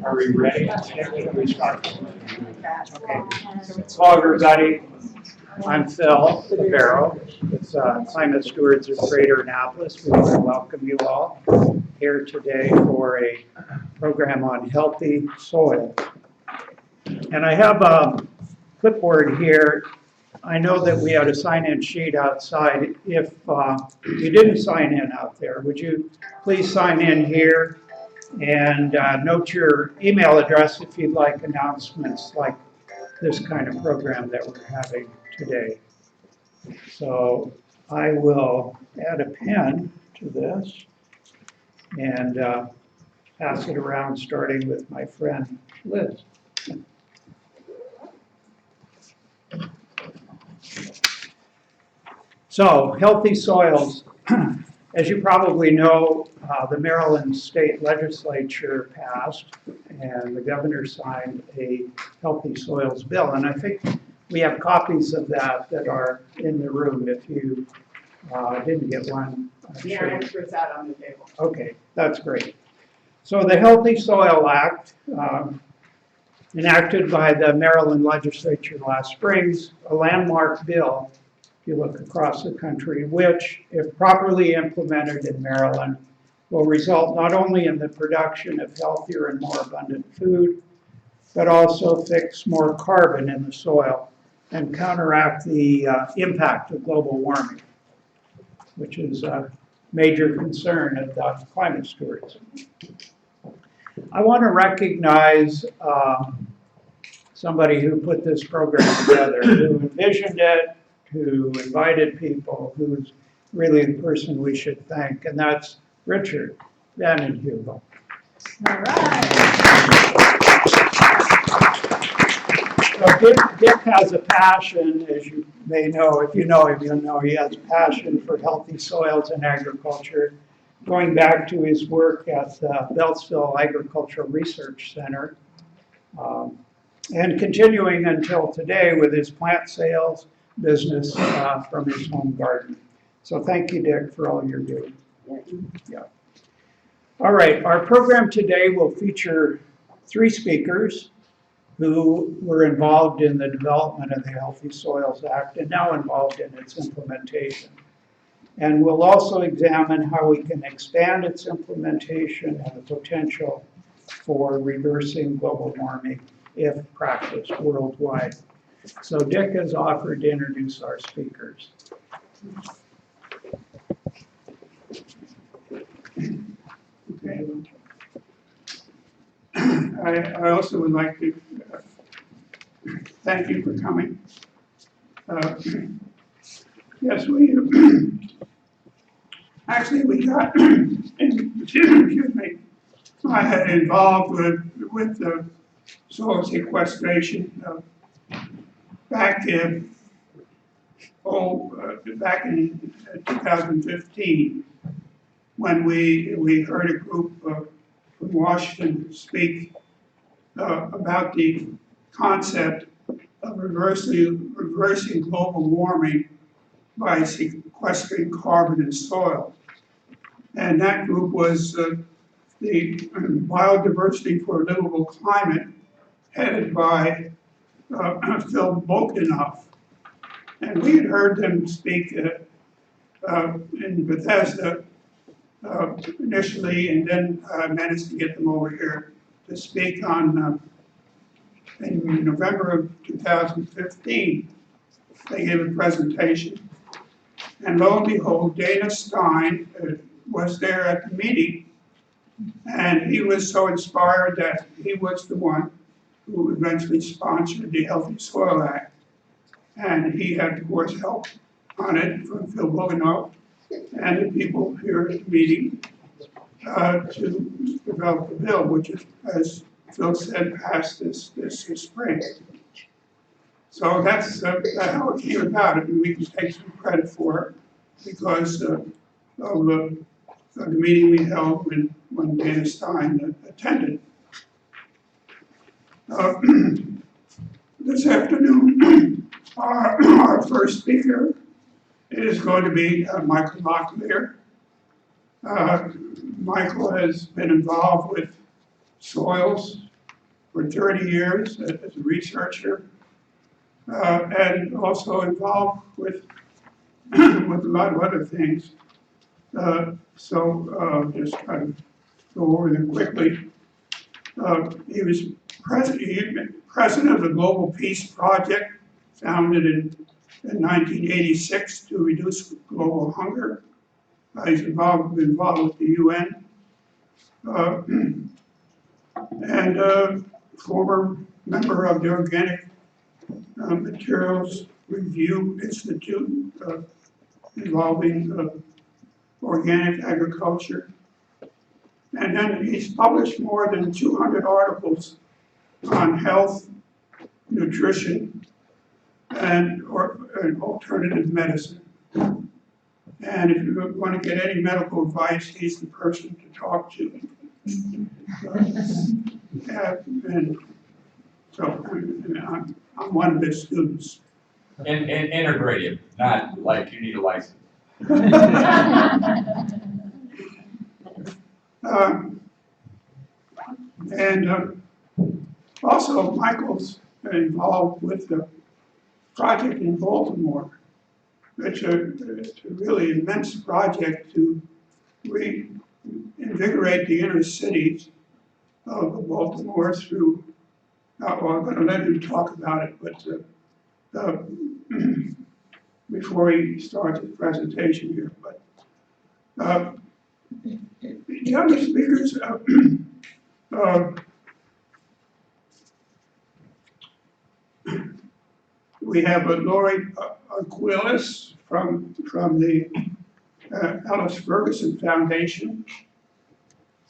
Are we ready? Can we start? Okay. Hello, everybody. I'm Phil Barrow with Climate Stewards of Greater Annapolis. We want to welcome you all here today for a program on healthy soil. And I have a clipboard here. I know that we had a sign-in sheet outside. If you didn't sign in out there, would you please sign in here and note your email address if you'd like announcements like this kind of program that we're having today. So I will add a pen to this and pass it around, starting with my friend Liz. So, healthy soils. As you probably know, the Maryland State Legislature passed and the governor signed a healthy soils bill. And I think we have copies of that are in the room if you didn't get one. Yeah, it's out on the table. Okay, that's great. So the Healthy Soil Act, enacted by the Maryland Legislature last spring, a landmark bill, if you look across the country, which, if properly implemented in Maryland, will result not only in the production of healthier and more abundant food, but also fix more carbon in the soil and counteract the impact of global warming, which is a major concern of the climate stewards. I want to recognize somebody who put this program together, who envisioned it, who invited people, who's really the person we should thank, and that's Richard Van Hugel. All right. So Dick has a passion, as you may know. If you know him, you'll know he has a passion for healthy soils and agriculture, going back to his work at the Beltsville Agricultural Research Center, and continuing until today with his plant sales business from his home garden. So thank you, Dick, for all you're doing. Yeah. All right, our program today will feature 3 speakers who were involved in the development of the Healthy Soils Act and now involved in its implementation. And we'll also examine how we can expand its implementation and the potential for reversing global warming if practiced worldwide. So Dick has offered to introduce our speakers. Okay. I also would like to thank you for coming. Yes, we actually we got excuse me. I had involved with the soil sequestration back in 2015 when we heard a group from Washington speak about the concept of reversing global warming by sequestering carbon in soil. And that group was the Biodiversity for a Livable Climate, headed by Phil Bolkinoff. And we had heard them speak in Bethesda initially, and then managed to get them over here to speak on in November of 2015. They gave a presentation, and lo and behold, Dana Stein was there at the meeting, and he was so inspired that he was the one who eventually sponsored the Healthy Soil Act. And he had, of course, help on it from Phil Bolkinoff and the people here at the meeting to develop the bill, which is, as Phil said, passed this spring. So that's how it came about. I mean, we can take some credit for it because of the meeting we held when Dana Stein attended. This afternoon, our first speaker is going to be Michael Locklear. Michael has been involved with soils for 30 years as a researcher, and also involved with with a lot of other things. Just kind of go over them quickly. He was president of the Global Peace Project, founded in 1986 to reduce global hunger. He's involved with the UN. And former member of the Organic Materials Review Institute, involving organic agriculture. And then he's published more than 200 articles on health, nutrition, and alternative medicine. And if you want to get any medical advice, he's the person to talk to. And so I'm one of his students. Integrative, not like you need a license. Also, Michael's involved with the project in Baltimore. It's a really immense project to reinvigorate the inner cities of Baltimore through, well, I'm going to let him talk about it, but before he starts his presentation here. But the other speakers, we have Lori Arguelles from the Alice Ferguson Foundation.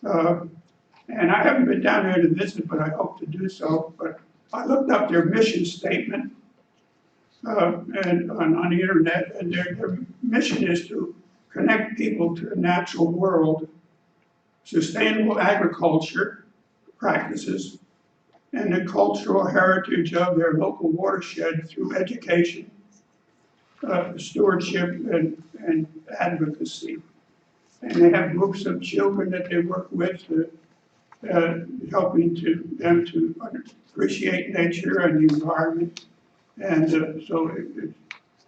And I haven't been down there to visit, but I hope to do so. But I looked up their mission statement and on the internet, and their mission is to connect people to the natural world, sustainable agriculture practices, and the cultural heritage of their local watershed through education, stewardship, and advocacy. And they have groups of children that they work with, helping them to appreciate nature and the environment. And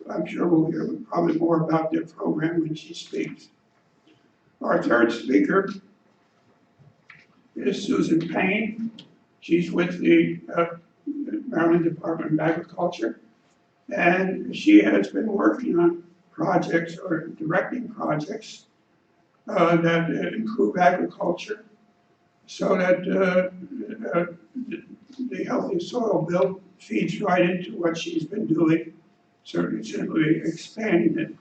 I'm sure we'll hear probably more about their program when she speaks. Our third speaker is Susan Payne. She's with the Maryland Department of Agriculture, and she has been working on projects or directing projects that improve agriculture so that the Healthy Soil Bill feeds right into what she's been doing, simply expanding it.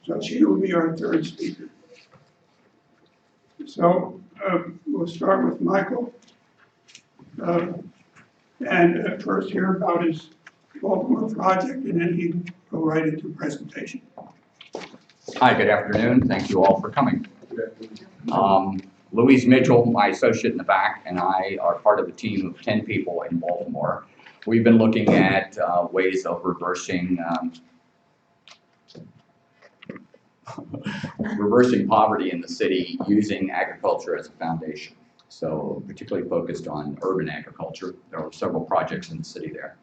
So she will be our third speaker. So we'll start with Michael. And first hear about his Baltimore project, and then he can go right into the presentation. Hi, good afternoon. Thank you all for coming. Louise Mitchell, my associate in the back, and I are part of a team of 10 people in Baltimore. We've been looking at ways of reversing poverty in the city using agriculture as a foundation. So particularly focused on urban agriculture. There are several projects in the city there.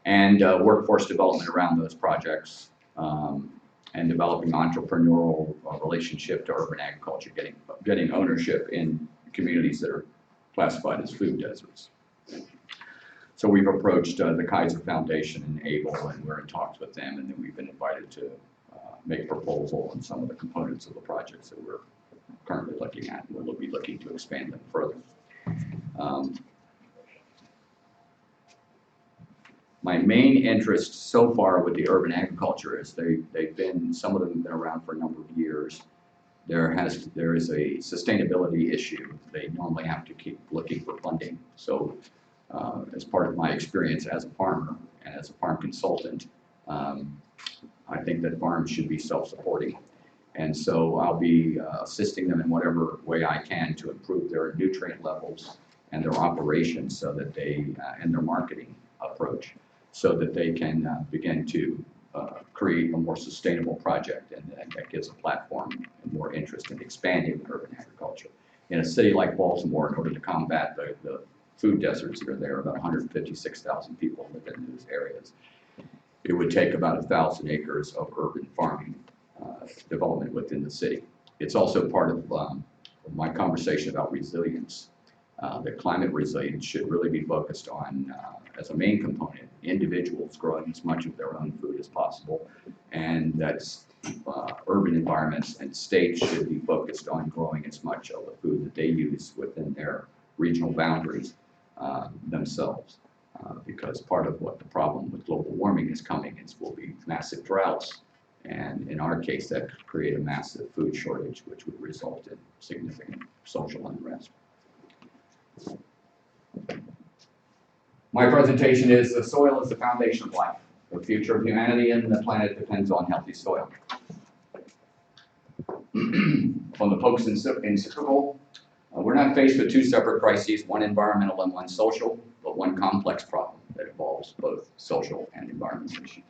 And workforce development around those projects, and developing entrepreneurial relationship to urban agriculture, getting ownership in communities that are classified as food deserts. So we've approached the Kaiser Foundation and ABLE, and we're in talks with them, and then we've been invited to make proposal on some of the components of the projects that we're currently looking at, and we'll be looking to expand them further. My main interest so far with the urban agriculture is they've been, some of them have been around for a number of years. There is a sustainability issue. They normally have to keep looking for funding. So as part of my experience as a farmer and as a farm consultant, I think that farms should be self-supporting. And so I'll be assisting them in whatever way I can to improve their nutrient levels and their operations so that they, and their marketing approach, so that they can begin to create a more sustainable project, and that gives a platform and more interest in expanding urban agriculture. in a city like Baltimore, in order to combat the food deserts that are there, about 156,000 people live in those areas. It would take about 1,000 acres of urban farming development within the city. It's also part of my conversation about resilience. That climate resilience should really be focused on, as a main component, individuals growing as much of their own food as possible, and that's urban environments and states should be focused on growing as much of the food that they use within their regional boundaries themselves. Because part of what the problem with global warming is coming is will be massive droughts, and in our case that could create a massive food shortage, which would result in significant social unrest. My presentation is the soil is the foundation of life. The future of humanity and the planet depends on healthy soil. From the Pope's encyclical, we're not faced with two separate crises, one environmental and one social, but one complex problem that involves both social and environmental issues.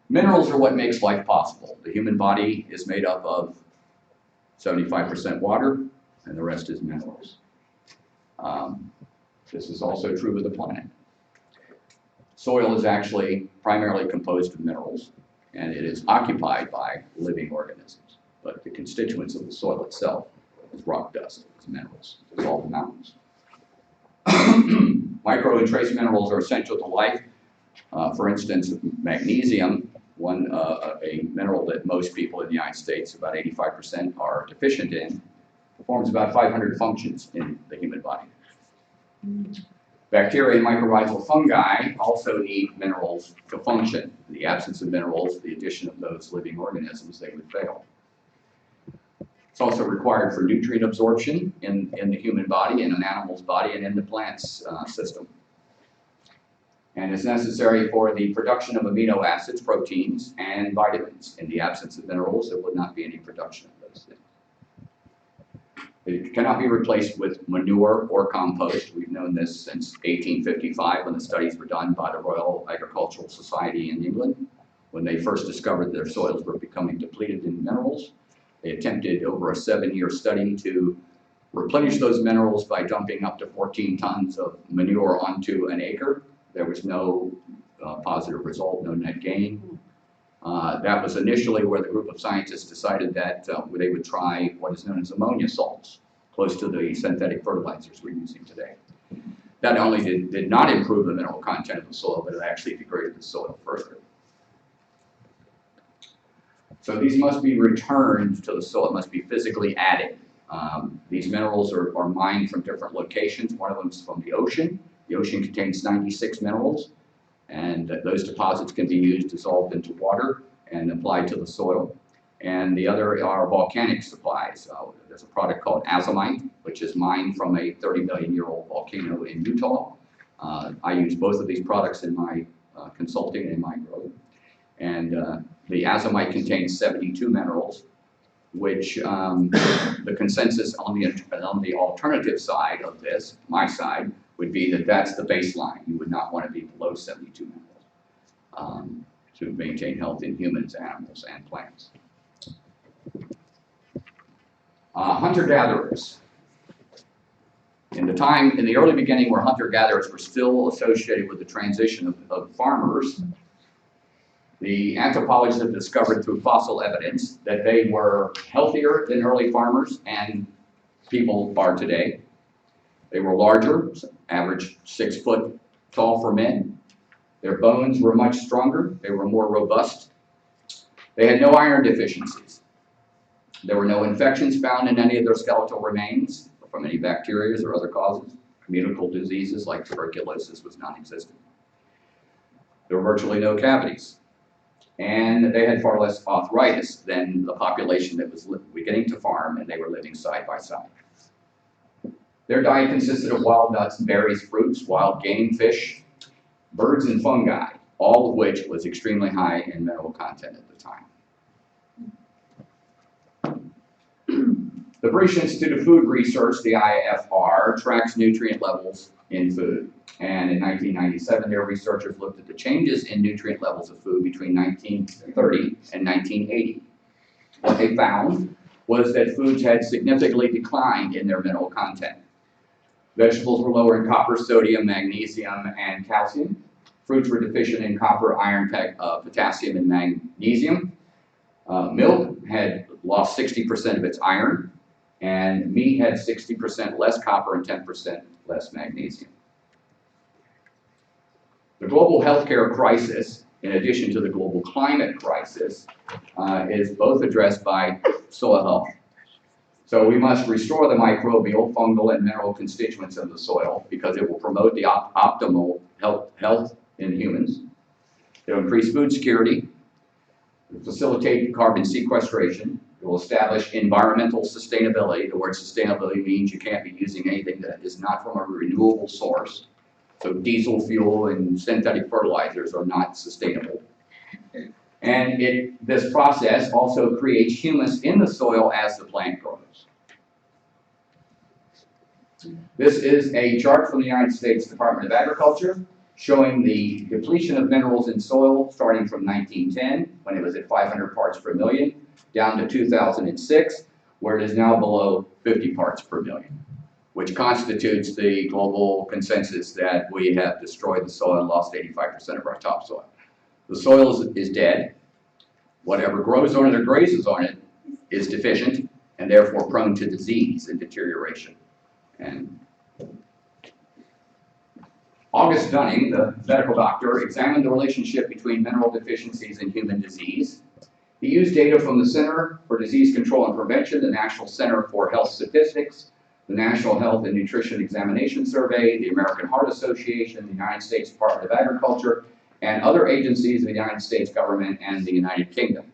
Minerals are what makes life possible. The human body is made up of 75% water, and the rest is minerals. This is also true with the planet. Soil is actually primarily composed of minerals, and it is occupied by living organisms. But the constituents of the soil itself is rock dust, it's minerals, it's all the mountains. Micro and trace minerals are essential to life. For instance, magnesium, a mineral that most people in the United States, about 85%, are deficient in, performs about 500 functions in the human body. Bacteria and mycorrhizal fungi also need minerals to function. In the absence of minerals, the addition of those living organisms, they would fail. It's also required for nutrient absorption in the human body, in an animal's body, and in the plant's system. And is necessary for the production of amino acids, proteins, and vitamins. In the absence of minerals, there would not be any production of those things. It cannot be replaced with manure or compost. We've known this since 1855 when the studies were done by the Royal Agricultural Society in England. When they first discovered their soils were becoming depleted in minerals, they attempted over a 7-year study to replenish those minerals by dumping up to 14 tons of manure onto an acre. There was no positive result, no net gain. That was initially where the group of scientists decided that they would try what is known as ammonia salts, close to the synthetic fertilizers we're using today. That not only did not improve the mineral content of the soil, but it actually degraded the soil further. So these must be returned to the soil, it must be physically added. These minerals are mined from different locations. One of them is from the ocean. The ocean contains 96 minerals, and those deposits can be used dissolved into water and applied to the soil. And the other are volcanic supplies. There's a product called azomite, which is mined from a 30-million-year-old volcano in Utah. I use both of these products in my consulting and in my growth. And the azomite contains 72 minerals, which the consensus on the alternative side of this, my side, would be that that's the baseline. You would not want to be below 72 minerals to maintain health in humans, animals, and plants. Hunter-gatherers. In the early beginning where hunter-gatherers were still associated with the transition of farmers, the anthropologists have discovered through fossil evidence that they were healthier than early farmers and people are today. They were larger, average 6 foot tall for men. Their bones were much stronger. They were more robust. They had no iron deficiencies. There were no infections found in any of their skeletal remains from any bacteria or other causes. Communicable diseases like tuberculosis was non-existent. There were virtually no cavities. And they had far less arthritis than the population that was beginning to farm, and they were living side by side. Their diet consisted of wild nuts, berries, fruits, wild game, fish, birds, and fungi, all of which was extremely high in mineral content at the time. The British Institute of Food Research, the IFR, tracks nutrient levels in food. And in 1997, their researchers looked at the changes in nutrient levels of food between 1930 and 1980. what they found was that foods had significantly declined in their mineral content. Vegetables were lower in copper, sodium, magnesium, and calcium. Fruits were deficient in copper, iron, potassium, and magnesium. Milk had lost 60% of its iron, and meat had 60% less copper and 10% less magnesium. The global healthcare crisis, in addition to the global climate crisis, is both addressed by soil health. So we must restore the microbial, fungal, and mineral constituents of the soil because it will promote the optimal health in humans. It will increase food security, facilitate carbon sequestration. It will establish environmental sustainability. The word sustainability means you can't be using anything that is not from a renewable source. So diesel fuel and synthetic fertilizers are not sustainable. And this process also creates humus in the soil as the plant grows. This is a chart from the United States Department of Agriculture showing the depletion of minerals in soil starting from 1910, when it was at 500 parts per million, down to 2006, where it is now below 50 parts per million, which constitutes the global consensus that we have destroyed the soil and lost 85% of our topsoil. The soil is dead. Whatever grows on it or grazes on it is deficient and therefore prone to disease and deterioration. And August Dunning, the medical doctor, examined the relationship between mineral deficiencies and human disease. He used data from the Center for Disease Control and Prevention, the National Center for Health Statistics, the National Health and Nutrition Examination Survey, the American Heart Association, the United States Department of Agriculture, and other agencies of the United States government and the United Kingdom.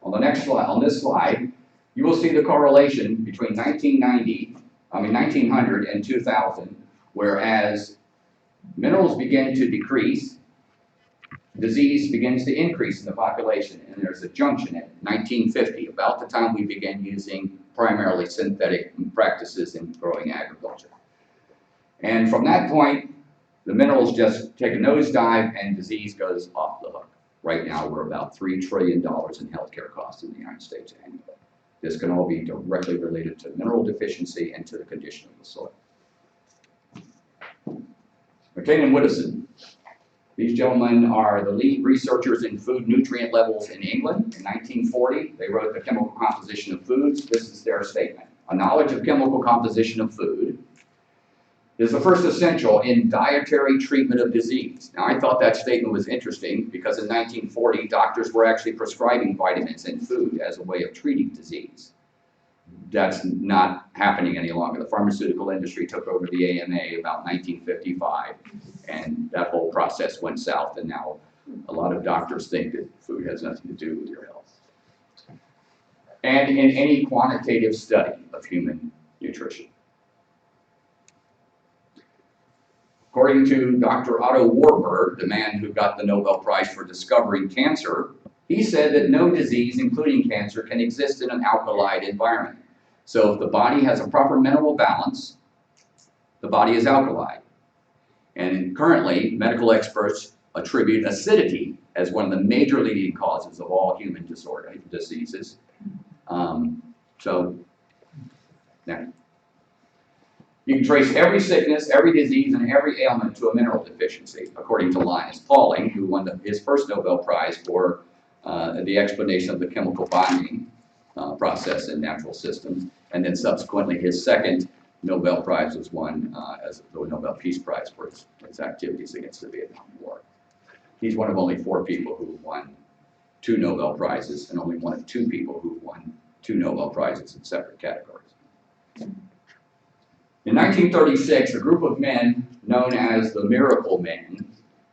On the next slide, on this slide, you will see the correlation between 1900 and 2000, whereas minerals begin to decrease, disease begins to increase in the population, and there's a junction at 1950, about the time we began using primarily synthetic practices in growing agriculture. And from that point, the minerals just take a nosedive and disease goes off the hook. Right now, we're about $3 trillion in healthcare costs in the United States annually. This can all be directly related to mineral deficiency and to the condition of the soil. Payne and Whittison. These gentlemen are the lead researchers in food nutrient levels in England. In 1940, they wrote The Chemical Composition of Foods. This is their statement. A knowledge of chemical composition of food is the first essential in dietary treatment of disease. Now, I thought that statement was interesting because in 1940, doctors were actually prescribing vitamins in food as a way of treating disease. That's not happening any longer. The pharmaceutical industry took over the AMA about 1955, and that whole process went south, and now a lot of doctors think that food has nothing to do with your health. And in any quantitative study of human nutrition. According to Dr. Otto Warburg, the man who got the Nobel Prize for discovering cancer, he said that no disease, including cancer, can exist in an alkaline environment. So if the body has a proper mineral balance, the body is alkaline. And currently, medical experts attribute acidity as one of the major leading causes of all human diseases. Next. You can trace every sickness, every disease, and every ailment to a mineral deficiency, according to Linus Pauling, who won his first Nobel Prize for the explanation of the chemical bonding process in natural systems. And then subsequently, his second Nobel Prize was won as the Nobel Peace Prize for his activities against the Vietnam War. He's one of only 4 people who won 2 Nobel Prizes, and only one of 2 people who won 2 Nobel Prizes in separate categories. In 1936, a group of men known as the Miracle Men,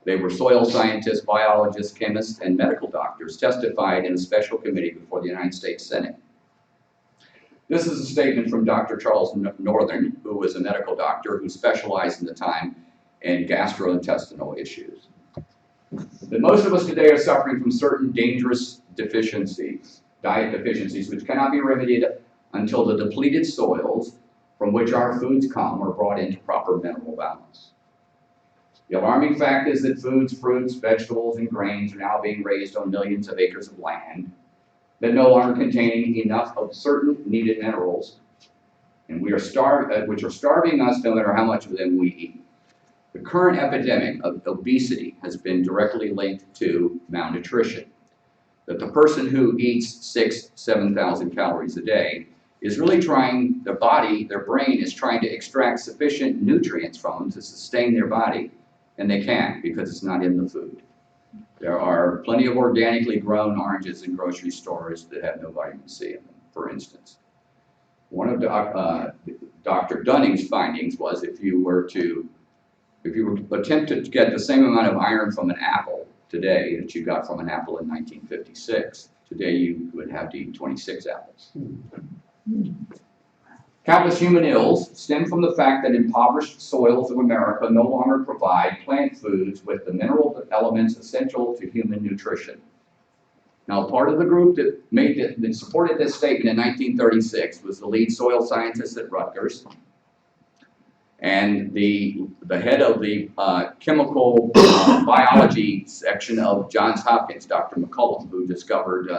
they were soil scientists, biologists, chemists, and medical doctors, testified in a special committee before the United States Senate. This is a statement from Dr. Charles Northern, who was a medical doctor who specialized in the time in gastrointestinal issues. That most of us today are suffering from certain dangerous deficiencies, diet deficiencies, which cannot be remedied until the depleted soils from which our foods come are brought into proper mineral balance. The alarming fact is that foods, fruits, vegetables, and grains are now being raised on millions of acres of land that no longer contain enough of certain needed minerals, and which are starving us no matter how much of them we eat. The current epidemic of obesity has been directly linked to malnutrition. That the person who eats 7,000 calories a day is really trying, their brain is trying to extract sufficient nutrients from them to sustain their body, and they can't because it's not in the food. There are plenty of organically grown oranges in grocery stores that have no vitamin C in them, for instance. One of Dr. Dunning's findings was if you were to attempt to get the same amount of iron from an apple today that you got from an apple in 1956, today you would have to eat 26 apples. Countless human ills stem from the fact that impoverished soils of America no longer provide plant foods with the mineral elements essential to human nutrition. Now, part of the group that supported this statement in 1936 was the lead soil scientist at Rutgers and the head of the chemical biology section of Johns Hopkins, Dr. McCollum, who discovered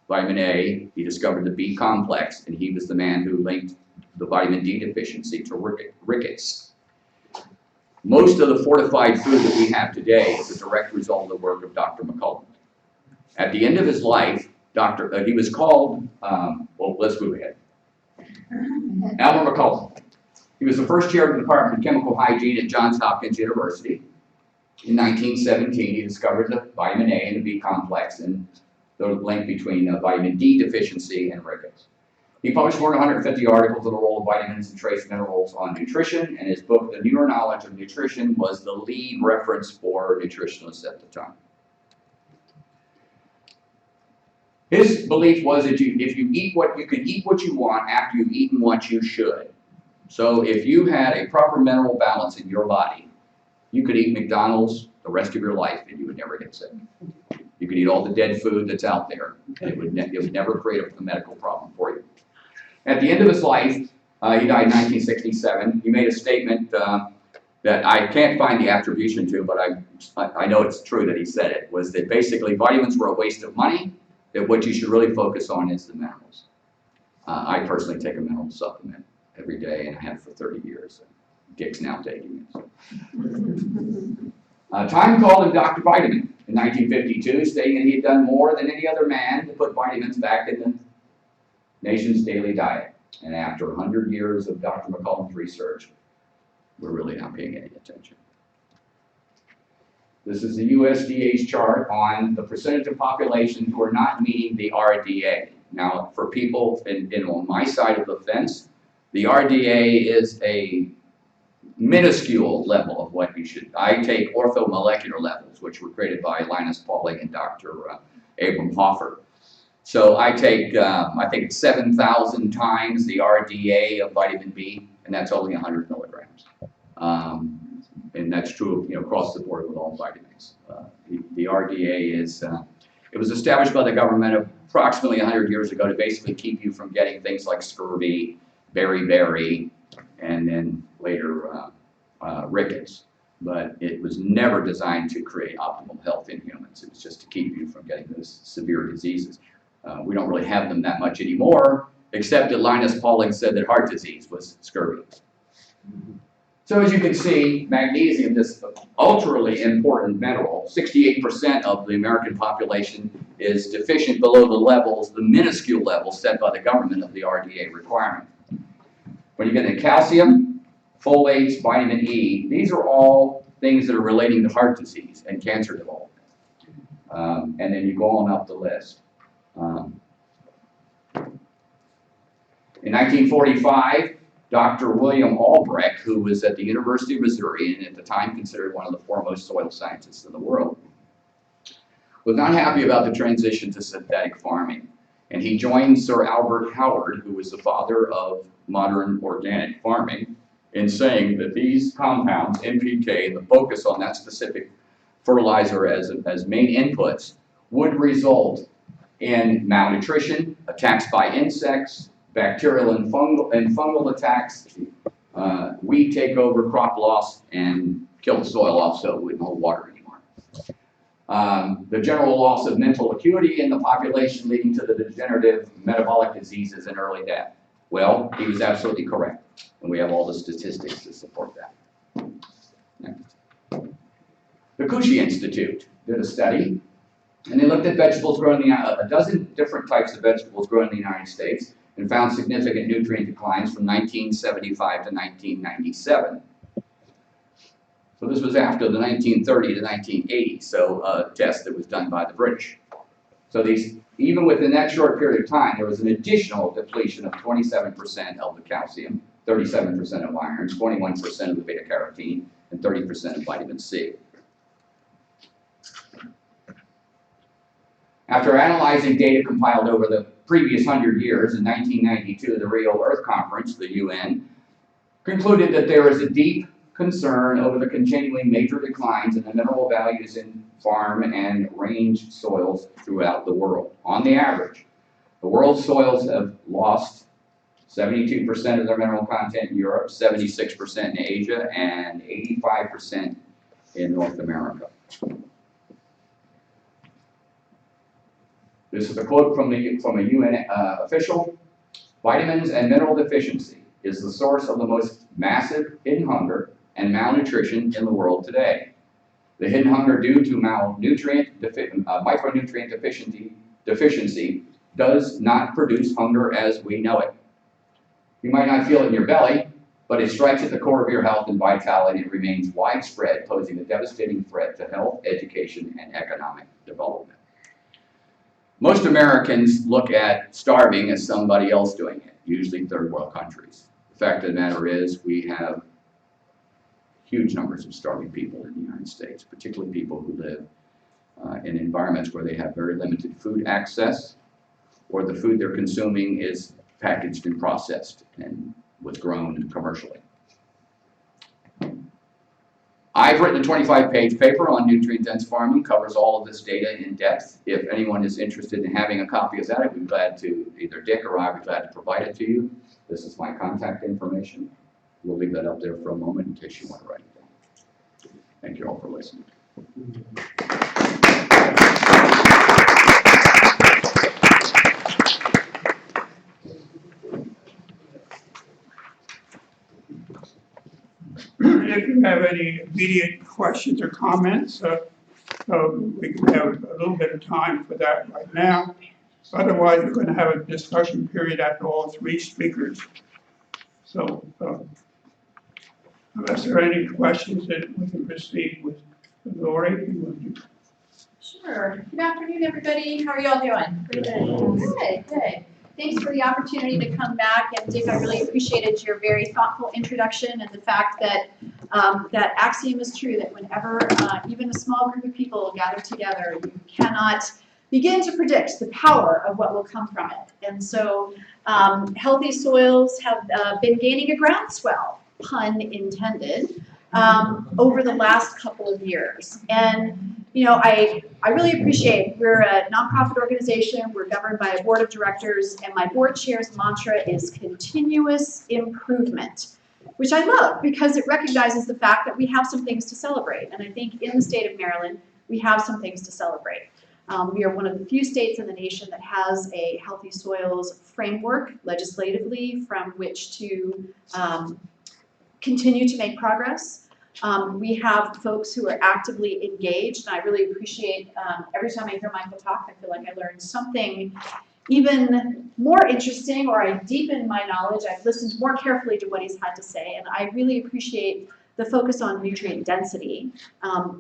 vitamin A, he discovered the B complex, and he was the man who linked the vitamin D deficiency to rickets. Most of the fortified food that we have today is a direct result of the work of Dr. McCollum. At the end of his life, he was called, well, let's move ahead. Albert McCollum. He was the first chair of the Department of Chemical Hygiene at Johns Hopkins University. In 1917, he discovered the vitamin A and the B complex and the link between vitamin D deficiency and rickets. He published more than 150 articles on the role of vitamins and trace minerals on nutrition, and his book, The Newer Knowledge of Nutrition, was the lead reference for nutritionists at the time. His belief was that you can eat what you want after you've eaten what you should. So if you had a proper mineral balance in your body, you could eat McDonald's the rest of your life and you would never get sick. You could eat all the dead food that's out there, and it would never create a medical problem for you. At the end of his life, he died in 1967, he made a statement that I can't find the attribution to, but I know it's true that he said it, was that basically vitamins were a waste of money, that what you should really focus on is the minerals. I personally take a mineral supplement every day, and I have for 30 years. Dick's now taking it. Time called him Dr. Vitamin in 1952, stating that he had done more than any other man to put vitamins back in the nation's daily diet. And after 100 years of Dr. McCollum's research, we're really not paying any attention. This is the USDA's chart on the percentage of population who are not meeting the RDA. Now, for people on my side of the fence, the RDA is a minuscule level of what you should. I take orthomolecular levels, which were created by Linus Pauling and Dr. Abram Hoffer. So I take, I think it's 7,000 times the RDA of vitamin B, and that's only 100 milligrams. And that's true, across the board with all vitamins. The RDA is, it was established by the government approximately 100 years ago to basically keep you from getting things like scurvy, beriberi, and then later rickets. But it was never designed to create optimal health in humans. It was just to keep you from getting those severe diseases. We don't really have them that much anymore, except that Linus Pauling said that heart disease was scurvy. So as you can see, magnesium, this ultra important mineral, 68% of the American population is deficient below the levels, the minuscule levels set by the government of the RDA requirement. When you get into calcium, folates, vitamin E, these are all things that are relating to heart disease and cancer development. And then you go on up the list. In 1945, Dr. William Albrecht, who was at the University of Missouri and at the time considered one of the foremost soil scientists in the world, was not happy about the transition to synthetic farming. And he joined Sir Albert Howard, who was the father of modern organic farming, in saying that these compounds, NPK, and the focus on that specific fertilizer as main inputs, would result in malnutrition, attacks by insects, bacterial and fungal attacks, weed takeover, crop loss, and kill the soil off so it wouldn't hold water anymore. The general loss of mental acuity in the population leading to the degenerative metabolic diseases and early death. Well, he was absolutely correct, and we have all the statistics to support that. Next. The Cushy Institute did a study, and they looked at vegetables grown in a dozen different types of vegetables grown in the United States and found significant nutrient declines from 1975 to 1997. So this was after the 1930 to 1980 test that was done by the British. So even within that short period of time, there was an additional depletion of 27% of the calcium, 37% of iron, 21% of the beta carotene, and 30% of vitamin C. After analyzing data compiled over the previous 100 years, in 1992, the Rio Earth Conference, the UN, concluded that there is a deep concern over the continuing major declines in the mineral values in farm and range soils throughout the world. On the average, the world's soils have lost 72% of their mineral content in Europe, 76% in Asia, and 85% in North America. This is a quote from a UN official. Vitamins and mineral deficiency is the source of the most massive hidden hunger and malnutrition in the world today. The hidden hunger due to micronutrient deficiency does not produce hunger as we know it. You might not feel it in your belly, but it strikes at the core of your health and vitality and remains widespread, posing a devastating threat to health, education, and economic development. Most Americans look at starving as somebody else doing it, usually third world countries. The fact of the matter is we have huge numbers of starving people in the United States, particularly people who live in environments where they have very limited food access, or the food they're consuming is packaged and processed and was grown commercially. I've written a 25-page paper on nutrient-dense farming, covers all of this data in depth. If anyone is interested in having a copy of that, I'd be glad to, either Dick or I would be glad to provide it to you. This is my contact information. We'll leave that up there for a moment in case you want to write it down. Thank you all for listening. If you have any immediate questions or comments, we can have a little bit of time for that right now. Otherwise, we're going to have a discussion period after all three speakers. So, unless there are any questions that we can proceed with Lori, if you want to. Sure. Good afternoon, everybody. How are y'all doing? Good, good. Thanks for the opportunity to come back. And Dick, I really appreciated your very thoughtful introduction and the fact that that axiom is true, that whenever even a small group of people gather together, you cannot begin to predict the power of what will come from it. And so healthy soils have been gaining a groundswell, pun intended, over the last couple of years. And you know, I really appreciate, we're a nonprofit organization, we're governed by a board of directors, and my board chair's mantra is continuous improvement, which I love because it recognizes the fact that we have some things to celebrate. And I think in the state of Maryland, we have some things to celebrate. We are one of the few states in the nation that has a healthy soils framework legislatively from which to continue to make progress. We have folks who are actively engaged, and I really appreciate every time I hear Michael talk, I feel like I learned something even more interesting, or I deepen my knowledge. I've listened more carefully to what he's had to say, and I really appreciate the focus on nutrient density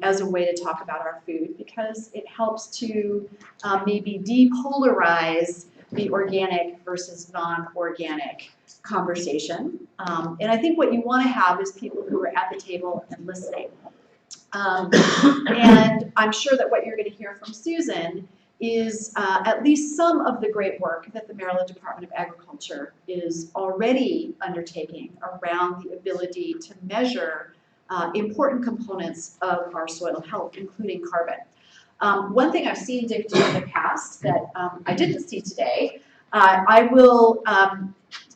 as a way to talk about our food, because it helps to maybe depolarize the organic versus non-organic conversation. And I think what you want to have is people who are at the table and listening. And I'm sure that what you're going to hear from Susan is at least some of the great work that the Maryland Department of Agriculture is already undertaking around the ability to measure important components of our soil health, including carbon. One thing I've seen Dick do in the past that I didn't see today, I will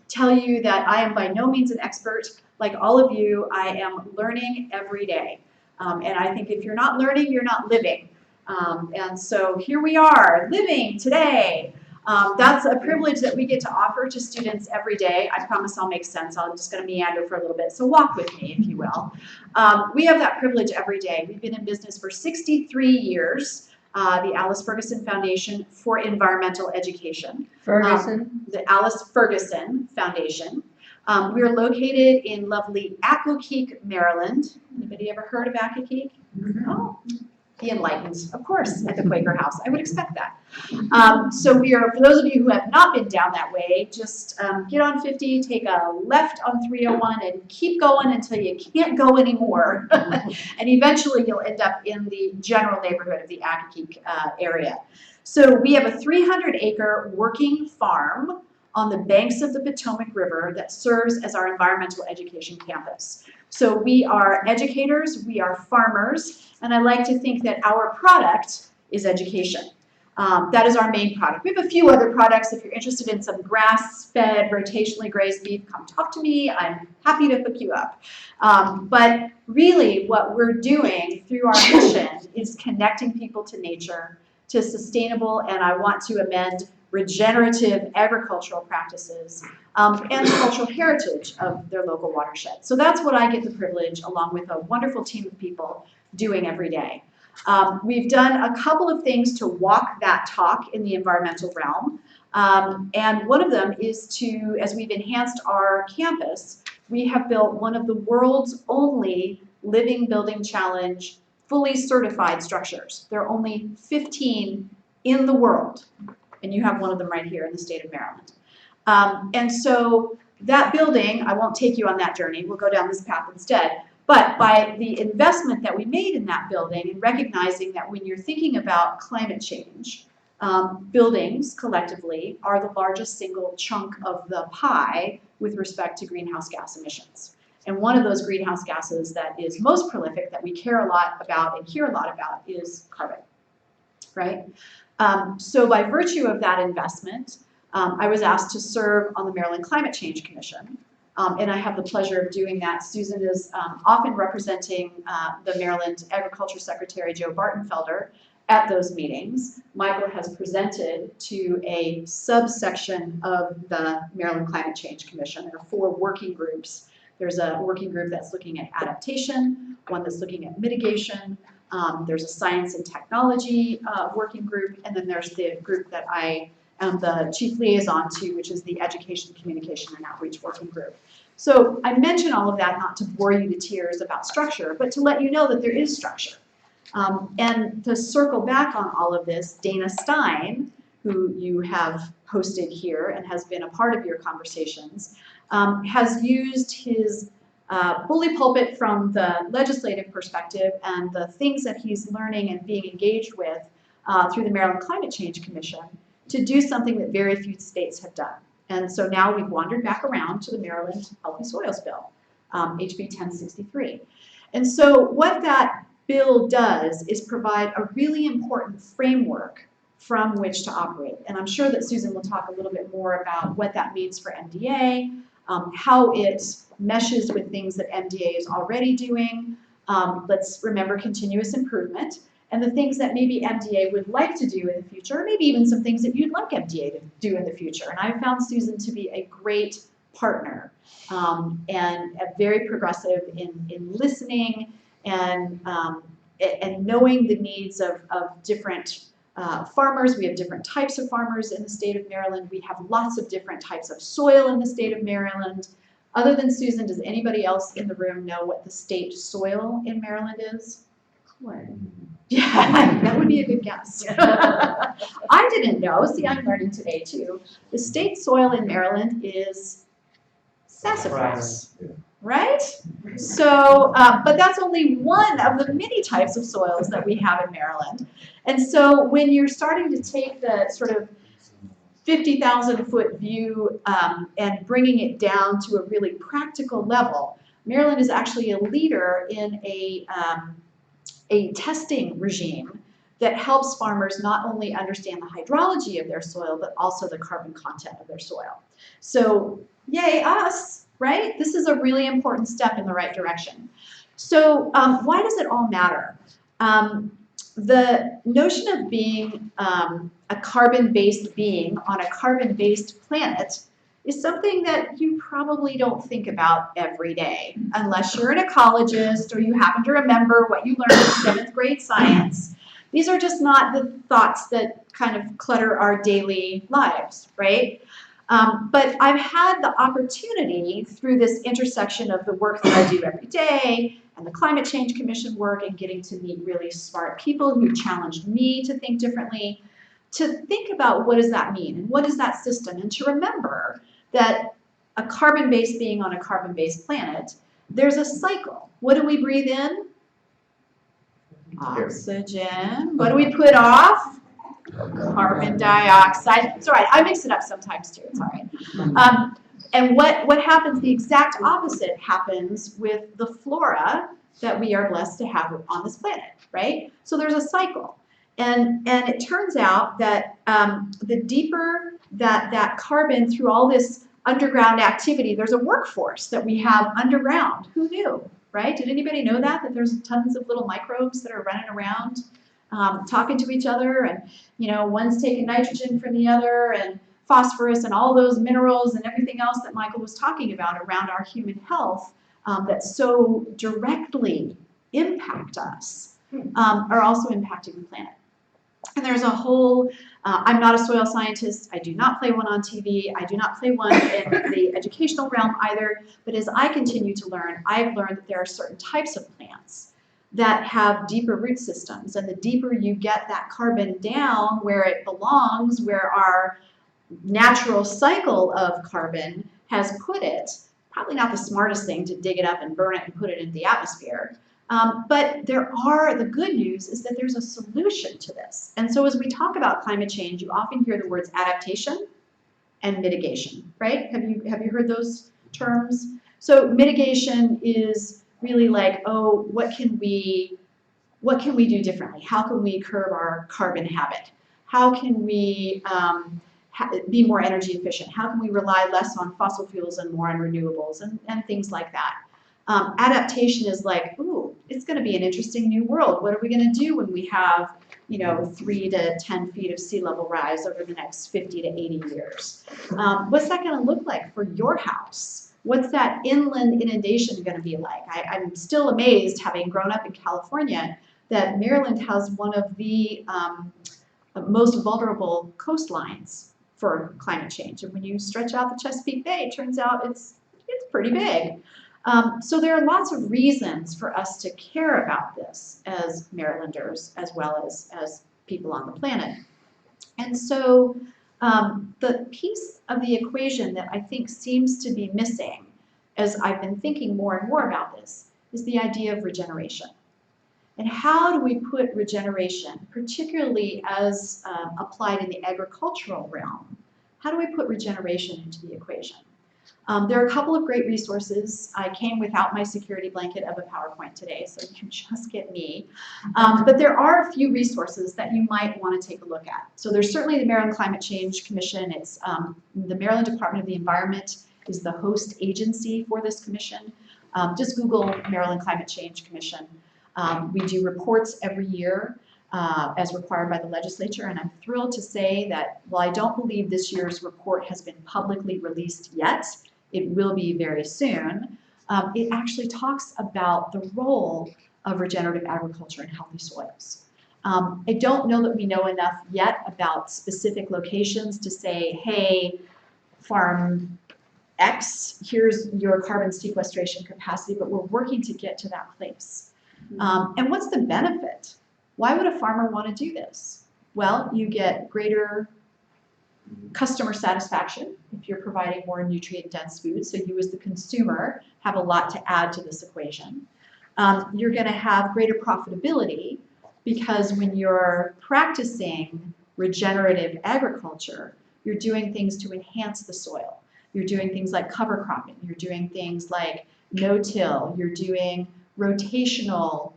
tell you that I am by no means an expert. Like all of you, I am learning every day. And I think if you're not learning, you're not living. And so here we are, living today. That's a privilege that we get to offer to students every day. I promise I'll make sense. I'm just going to meander for a little bit, so walk with me, if you will. We have that privilege every day. We've been in business for 63 years, the Alice Ferguson Foundation for Environmental Education. Ferguson? The Alice Ferguson Foundation. We are located in lovely Accokeek, Maryland. Anybody ever heard of Accokeek? Oh, the enlightened, of course, at the Quaker House. I would expect that. So we are, for those of you who have not been down that way, just get on 50, take a left on 301, and keep going until you can't go anymore. And eventually you'll end up in the general neighborhood of the Accokeek area. So we have a 300-acre working farm on the banks of the Potomac River that serves as our environmental education campus. So we are educators, we are farmers, and I like to think that our product is education. That is our main product. We have a few other products. If you're interested in some grass-fed, rotationally grazed beef, come talk to me. I'm happy to hook you up. But really what we're doing through our mission is connecting people to nature, to sustainable, and I want to amend regenerative agricultural practices, and the cultural heritage of their local watershed. So that's what I get the privilege, along with a wonderful team of people, doing every day. We've done a couple of things to walk that talk in the environmental realm. And one of them is to, as we've enhanced our campus, we have built one of the world's only Living Building Challenge fully certified structures. There are only 15 in the world, and you have one of them right here in the state of Maryland. And so that building, I won't take you on that journey, we'll go down this path instead, but by the investment that we made in that building and recognizing that when you're thinking about climate change, buildings collectively are the largest single chunk of the pie with respect to greenhouse gas emissions. And one of those greenhouse gases that is most prolific, that we care a lot about and hear a lot about, is carbon, right? So by virtue of that investment, I was asked to serve on the Maryland Climate Change Commission, and I have the pleasure of doing that. Susan is often representing the Maryland Agriculture Secretary, Joe Bartenfelder, at those meetings. Michael has presented to a subsection of the Maryland Climate Change Commission. There are 4 working groups. There's a working group that's looking at adaptation, one that's looking at mitigation, there's a science and technology working group, and then there's the group that I am the chief liaison to, which is the education, communication, and outreach working group. So I mention all of that not to bore you to tears about structure, but to let you know that there is structure. And to circle back on all of this, Dana Stein, who you have hosted here and has been a part of your conversations, has used his bully pulpit from the legislative perspective and the things that he's learning and being engaged with through the Maryland Climate Change Commission to do something that very few states have done. And so now we've wandered back around to the Maryland Healthy Soils Bill, HB 1063. And so what that bill does is provide a really important framework from which to operate. And I'm sure that Susan will talk a little bit more about what that means for MDA, how it meshes with things that MDA is already doing. Let's remember continuous improvement, and the things that maybe MDA would like to do in the future, or maybe even some things that you'd like MDA to do in the future. And I found Susan to be a great partner and very progressive in listening and knowing the needs of different farmers. We have different types of farmers in the state of Maryland. We have lots of different types of soil in the state of Maryland. Other than Susan, does anybody else in the room know what the state soil in Maryland is? Clay. Yeah, that would be a good guess. I didn't know. See, I'm learning today too. The state soil in Maryland is sassafras, right? So, but that's only one of the many types of soils that we have in Maryland. And so when you're starting to take the sort of 50,000 foot view and bringing it down to a really practical level, Maryland is actually a leader in a testing regime that helps farmers not only understand the hydrology of their soil, but also the carbon content of their soil. So yay us, right? This is a really important step in the right direction. So why does it all matter? the notion of being a carbon-based being on a carbon-based planet is something that you probably don't think about every day, unless you're an ecologist or you happen to remember what you learned in 7th grade science. These are just not the thoughts that kind of clutter our daily lives, right? But I've had the opportunity through this intersection of the work that I do every day and the Climate Change Commission work and getting to meet really smart people who challenged me to think differently, to think about what does that mean and what is that system, and to remember that a carbon-based being on a carbon-based planet, there's a cycle. What do we breathe in? Oxygen. What do we put off? Carbon dioxide. It's all right. I mix it up sometimes too. It's all right. And what happens, the exact opposite happens with the flora that we are blessed to have on this planet, right? So there's a cycle. And it turns out that the deeper that carbon through all this underground activity, there's a workforce that we have underground. Who knew, right? Did anybody know that there's tons of little microbes that are running around talking to each other, and one's taking nitrogen from the other and phosphorus and all those minerals and everything else that Michael was talking about around our human health that so directly impact us are also impacting the planet. And there's a whole, I'm not a soil scientist, I do not play one on TV, I do not play one in the educational realm either, but as I continue to learn, I've learned that there are certain types of plants that have deeper root systems, and the deeper you get that carbon down where it belongs, where our natural cycle of carbon has put it, probably not the smartest thing to dig it up and burn it and put it in the atmosphere. But the good news is that there's a solution to this. And so as we talk about climate change, you often hear the words adaptation and mitigation, right? Have you heard those terms? So mitigation is really like, oh, what can we do differently? How can we curb our carbon habit? How can we be more energy efficient? How can we rely less on fossil fuels and more on renewables and things like that? Adaptation is like, ooh, it's going to be an interesting new world. What are we going to do when we have 3 to 10 feet of sea level rise over the next 50 to 80 years? What's that going to look like for your house? What's that inland inundation going to be like? I'm still amazed, having grown up in California, that Maryland has one of the most vulnerable coastlines for climate change. And when you stretch out the Chesapeake Bay, it turns out it's pretty big. So there are lots of reasons for us to care about this as Marylanders, as well as people on the planet. And so the piece of the equation that I think seems to be missing, as I've been thinking more and more about this, is the idea of regeneration. And how do we put regeneration, particularly as applied in the agricultural realm, how do we put regeneration into the equation? There are a couple of great resources. I came without my security blanket of a PowerPoint today, so you can just get me. But there are a few resources that you might want to take a look at. So there's certainly the Maryland Climate Change Commission. It's the Maryland Department of the Environment is the host agency for this commission. Just Google Maryland Climate Change Commission. We do reports every year as required by the legislature, and I'm thrilled to say that while I don't believe this year's report has been publicly released yet, it will be very soon, it actually talks about the role of regenerative agriculture in healthy soils. I don't know that we know enough yet about specific locations to say, hey, farm X, here's your carbon sequestration capacity, but we're working to get to that place. And what's the benefit? Why would a farmer want to do this? Well, you get greater customer satisfaction if you're providing more nutrient-dense food, so you as the consumer have a lot to add to this equation. You're going to have greater profitability because when you're practicing regenerative agriculture, you're doing things to enhance the soil. You're doing things like cover cropping. You're doing things like no-till. You're doing rotational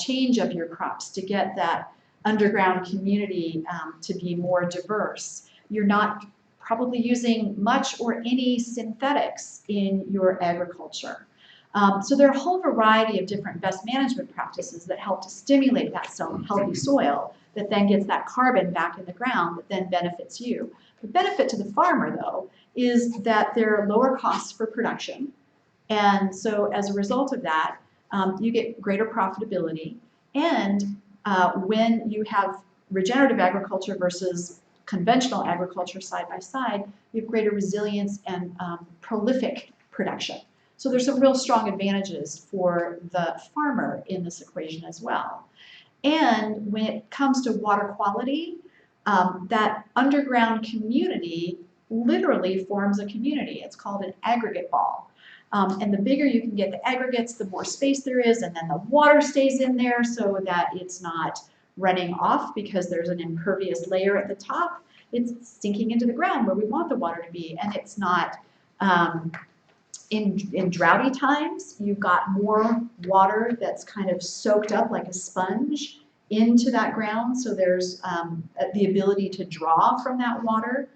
change of your crops to get that underground community to be more diverse. You're not probably using much or any synthetics in your agriculture. So there are a whole variety of different best management practices that help to stimulate that healthy soil that then gets that carbon back in the ground that then benefits you. The benefit to the farmer, though, is that there are lower costs for production. And so as a result of that, you get greater profitability. And when you have regenerative agriculture versus conventional agriculture side by side, you have greater resilience and prolific production. So there's some real strong advantages for the farmer in this equation as well. And when it comes to water quality, that underground community literally forms a community. It's called an aggregate ball. And the bigger you can get the aggregates, the more space there is, and then the water stays in there so that it's not running off because there's an impervious layer at the top. It's sinking into the ground where we want the water to be, and it's not, in droughty times, you've got more water that's kind of soaked up like a sponge into that ground, so there's the ability to draw from that water.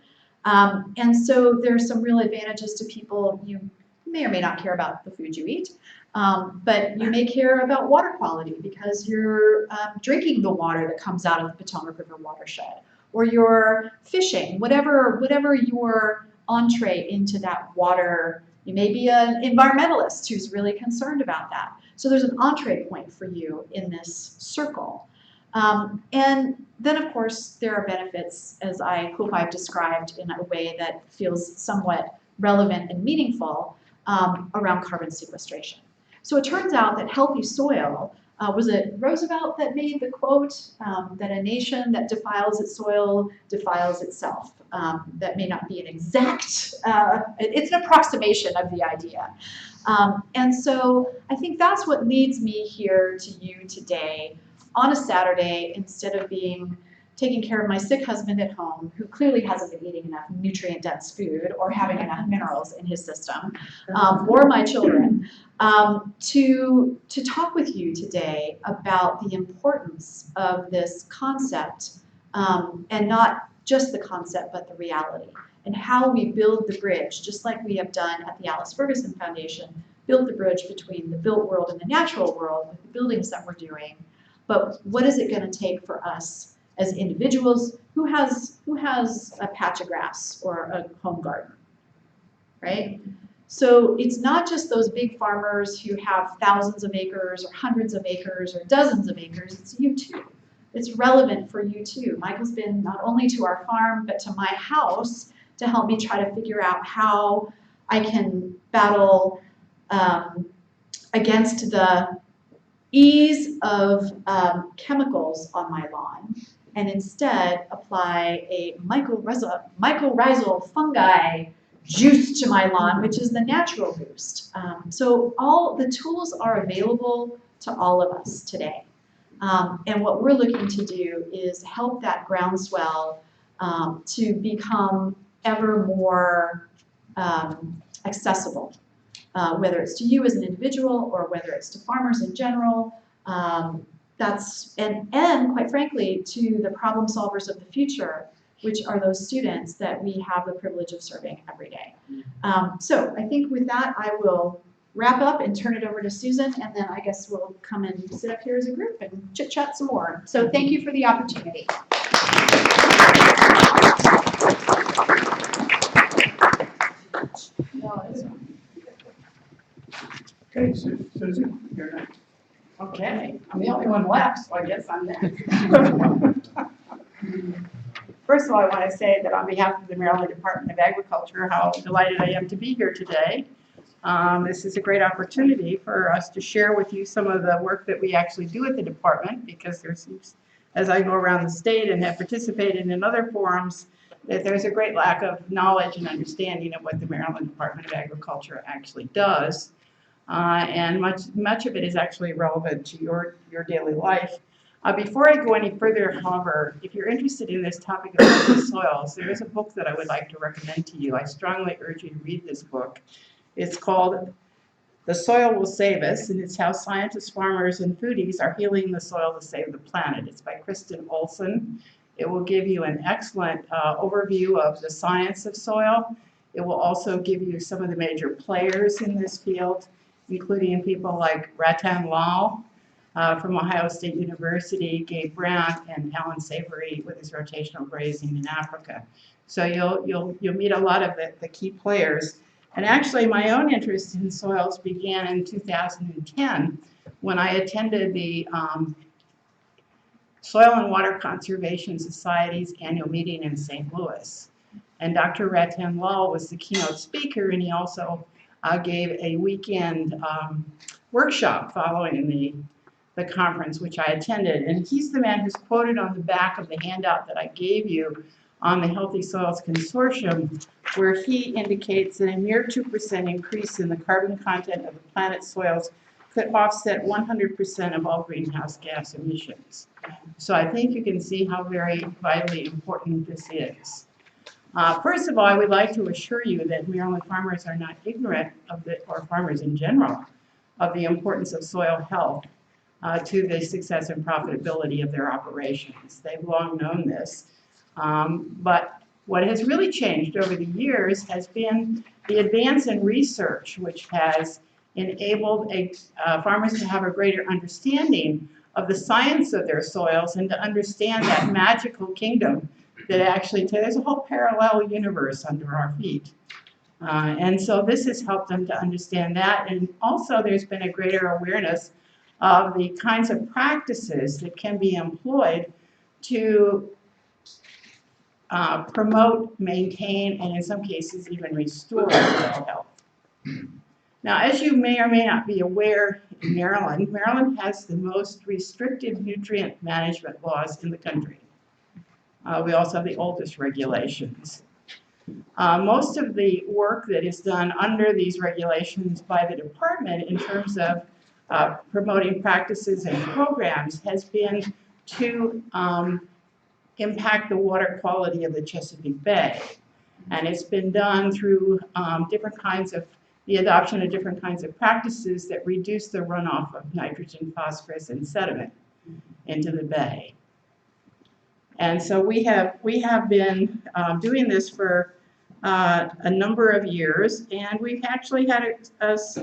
And so there's some real advantages to people. You may or may not care about the food you eat, but you may care about water quality because you're drinking the water that comes out of the Potomac River watershed, or you're fishing, whatever your entree into that water. You may be an environmentalist who's really concerned about that. So there's an entree point for you in this circle. And then, of course, there are benefits, as I hope I've described in a way that feels somewhat relevant and meaningful, around carbon sequestration. So it turns out that healthy soil, was it Roosevelt that made the quote that a nation that defiles its soil defiles itself? That may not be an exact, it's an approximation of the idea. And so I think that's what leads me here to you today on a Saturday, instead of taking care of my sick husband at home, who clearly hasn't been eating enough nutrient-dense food or having enough minerals in his system, or my children, to talk with you today about the importance of this concept, and not just the concept, but the reality, and how we build the bridge, just like we have done at the Alice Ferguson Foundation, build the bridge between the built world and the natural world with the buildings that we're doing. But what is it going to take for us as individuals? Who has a patch of grass or a home garden, right? So it's not just those big farmers who have thousands of acres or hundreds of acres or dozens of acres. It's you too. It's relevant for you too. Michael's been not only to our farm, but to my house to help me try to figure out how I can battle against the ease of chemicals on my lawn, and instead apply a mycorrhizal fungi juice to my lawn, which is the natural boost. So all the tools are available to all of us today. And what we're looking to do is help that groundswell to become ever more accessible. Whether it's to you as an individual or whether it's to farmers in general, and quite frankly, to the problem solvers of the future, which are those students that we have the privilege of serving every day. So I think with that, I will wrap up and turn it over to Susan, and then I guess we'll come and sit up here as a group and chit-chat some more. So thank you for the opportunity. Okay, Susan, you're next. Okay, I'm the only one left, so I guess I'm next. First of all, I want to say that on behalf of the Maryland Department of Agriculture, how delighted I am to be here today. This is a great opportunity for us to share with you some of the work that we actually do at the department, because there seems, as I go around the state and have participated in other forums, that there's a great lack of knowledge and understanding of what the Maryland Department of Agriculture actually does. And much of it is actually relevant to your daily life. Before I go any further, however, if you're interested in this topic of healthy soils, there is a book that I would like to recommend to you. I strongly urge you to read this book. It's called The Soil Will Save Us, and it's how scientists, farmers, and foodies are healing the soil to save the planet. It's by Kristen Olson. It will give you an excellent overview of the science of soil. It will also give you some of the major players in this field. including people like Ratan Lal from Ohio State University, Gabe Brandt, and Alan Savory with his rotational grazing in Africa. So you'll meet a lot of the key players. And actually, my own interest in soils began in 2010 when I attended the Soil and Water Conservation Society's annual meeting in St. Louis. And Dr. Ratan Lal was the keynote speaker, and he also gave a weekend workshop following the conference, which I attended. And he's the man who's quoted on the back of the handout that I gave you on the Healthy Soils Consortium, where he indicates that a mere 2% increase in the carbon content of the planet's soils could offset 100% of all greenhouse gas emissions. So I think you can see how very vitally important this is. First of all, I would like to assure you that Maryland farmers are not ignorant of or farmers in general, of the importance of soil health to the success and profitability of their operations. They've long known this. But what has really changed over the years has been the advance in research, which has enabled farmers to have a greater understanding of the science of their soils and to understand that magical kingdom that actually, there's a whole parallel universe under our feet. And so this has helped them to understand that. And also there's been a greater awareness of the kinds of practices that can be employed to promote, maintain, and in some cases even restore soil health. Now, as you may or may not be aware, in Maryland, Maryland has the most restrictive nutrient management laws in the country. We also have the oldest regulations. Most of the work that is done under these regulations by the department in terms of promoting practices and programs has been to impact the water quality of the Chesapeake Bay. And it's been done through the adoption of different kinds of practices that reduce the runoff of nitrogen, phosphorus, and sediment into the bay. And so we have been doing this for a number of years, and we've actually had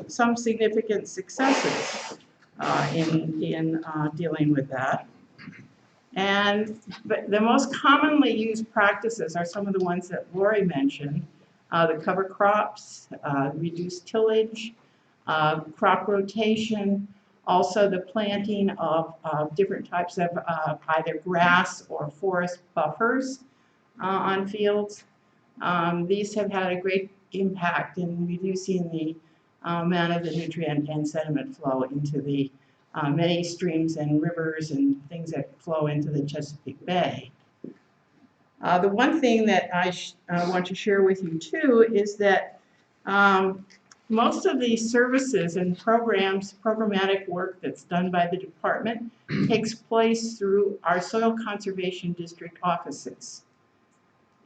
some significant successes in dealing with that. But the most commonly used practices are some of the ones that Lori mentioned, the cover crops, reduced tillage, crop rotation, also the planting of different types of either grass or forest buffers on fields. These have had a great impact in reducing the amount of the nutrient and sediment flow into the many streams and rivers and things that flow into the Chesapeake Bay. The one thing that I want to share with you too is that most of the services and programmatic work that's done by the department takes place through our Soil Conservation District offices.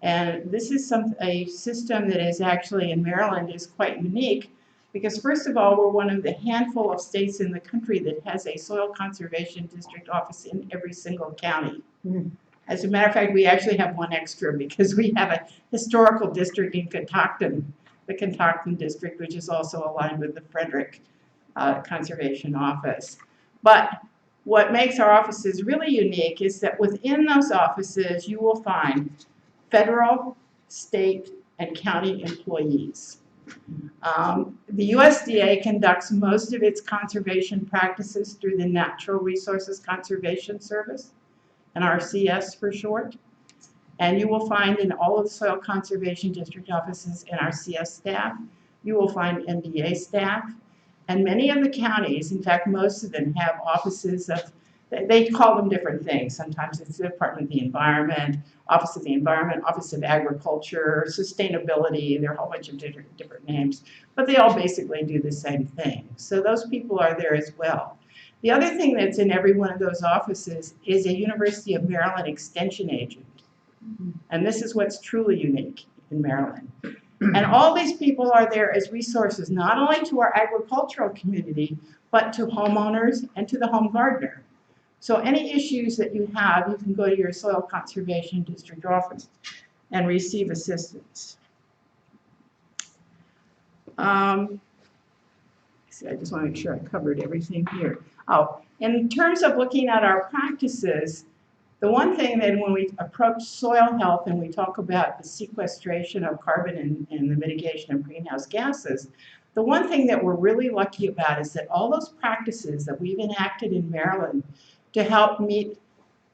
And this is a system that is actually in Maryland is quite unique because first of all, we're one of the handful of states in the country that has a Soil Conservation District office in every single county. As a matter of fact, we actually have one extra because we have a historical district in Catoctin, the Catoctin district, which is also aligned with the Frederick Conservation Office. But what makes our offices really unique is that within those offices, you will find federal, state, and county employees. The USDA conducts most of its conservation practices through the Natural Resources Conservation Service, and RCS for short. And you will find in all of the Soil Conservation District offices and RCS staff, you will find MDA staff. And many of the counties, in fact, most of them have offices of, they call them different things. Sometimes it's the Department of the Environment, Office of the Environment, Office of Agriculture, Sustainability, there are a whole bunch of different names, but they all basically do the same thing. So those people are there as well. The other thing that's in every one of those offices is a University of Maryland extension agent. And this is what's truly unique in Maryland. And all these people are there as resources, not only to our agricultural community, but to homeowners and to the home gardener. So any issues that you have, you can go to your Soil Conservation District office and receive assistance. See, I just want to make sure I covered everything here. Oh, in terms of looking at our practices, the one thing that when we approach soil health and we talk about the sequestration of carbon and the mitigation of greenhouse gases, the one thing that we're really lucky about is that all those practices that we've enacted in Maryland to help meet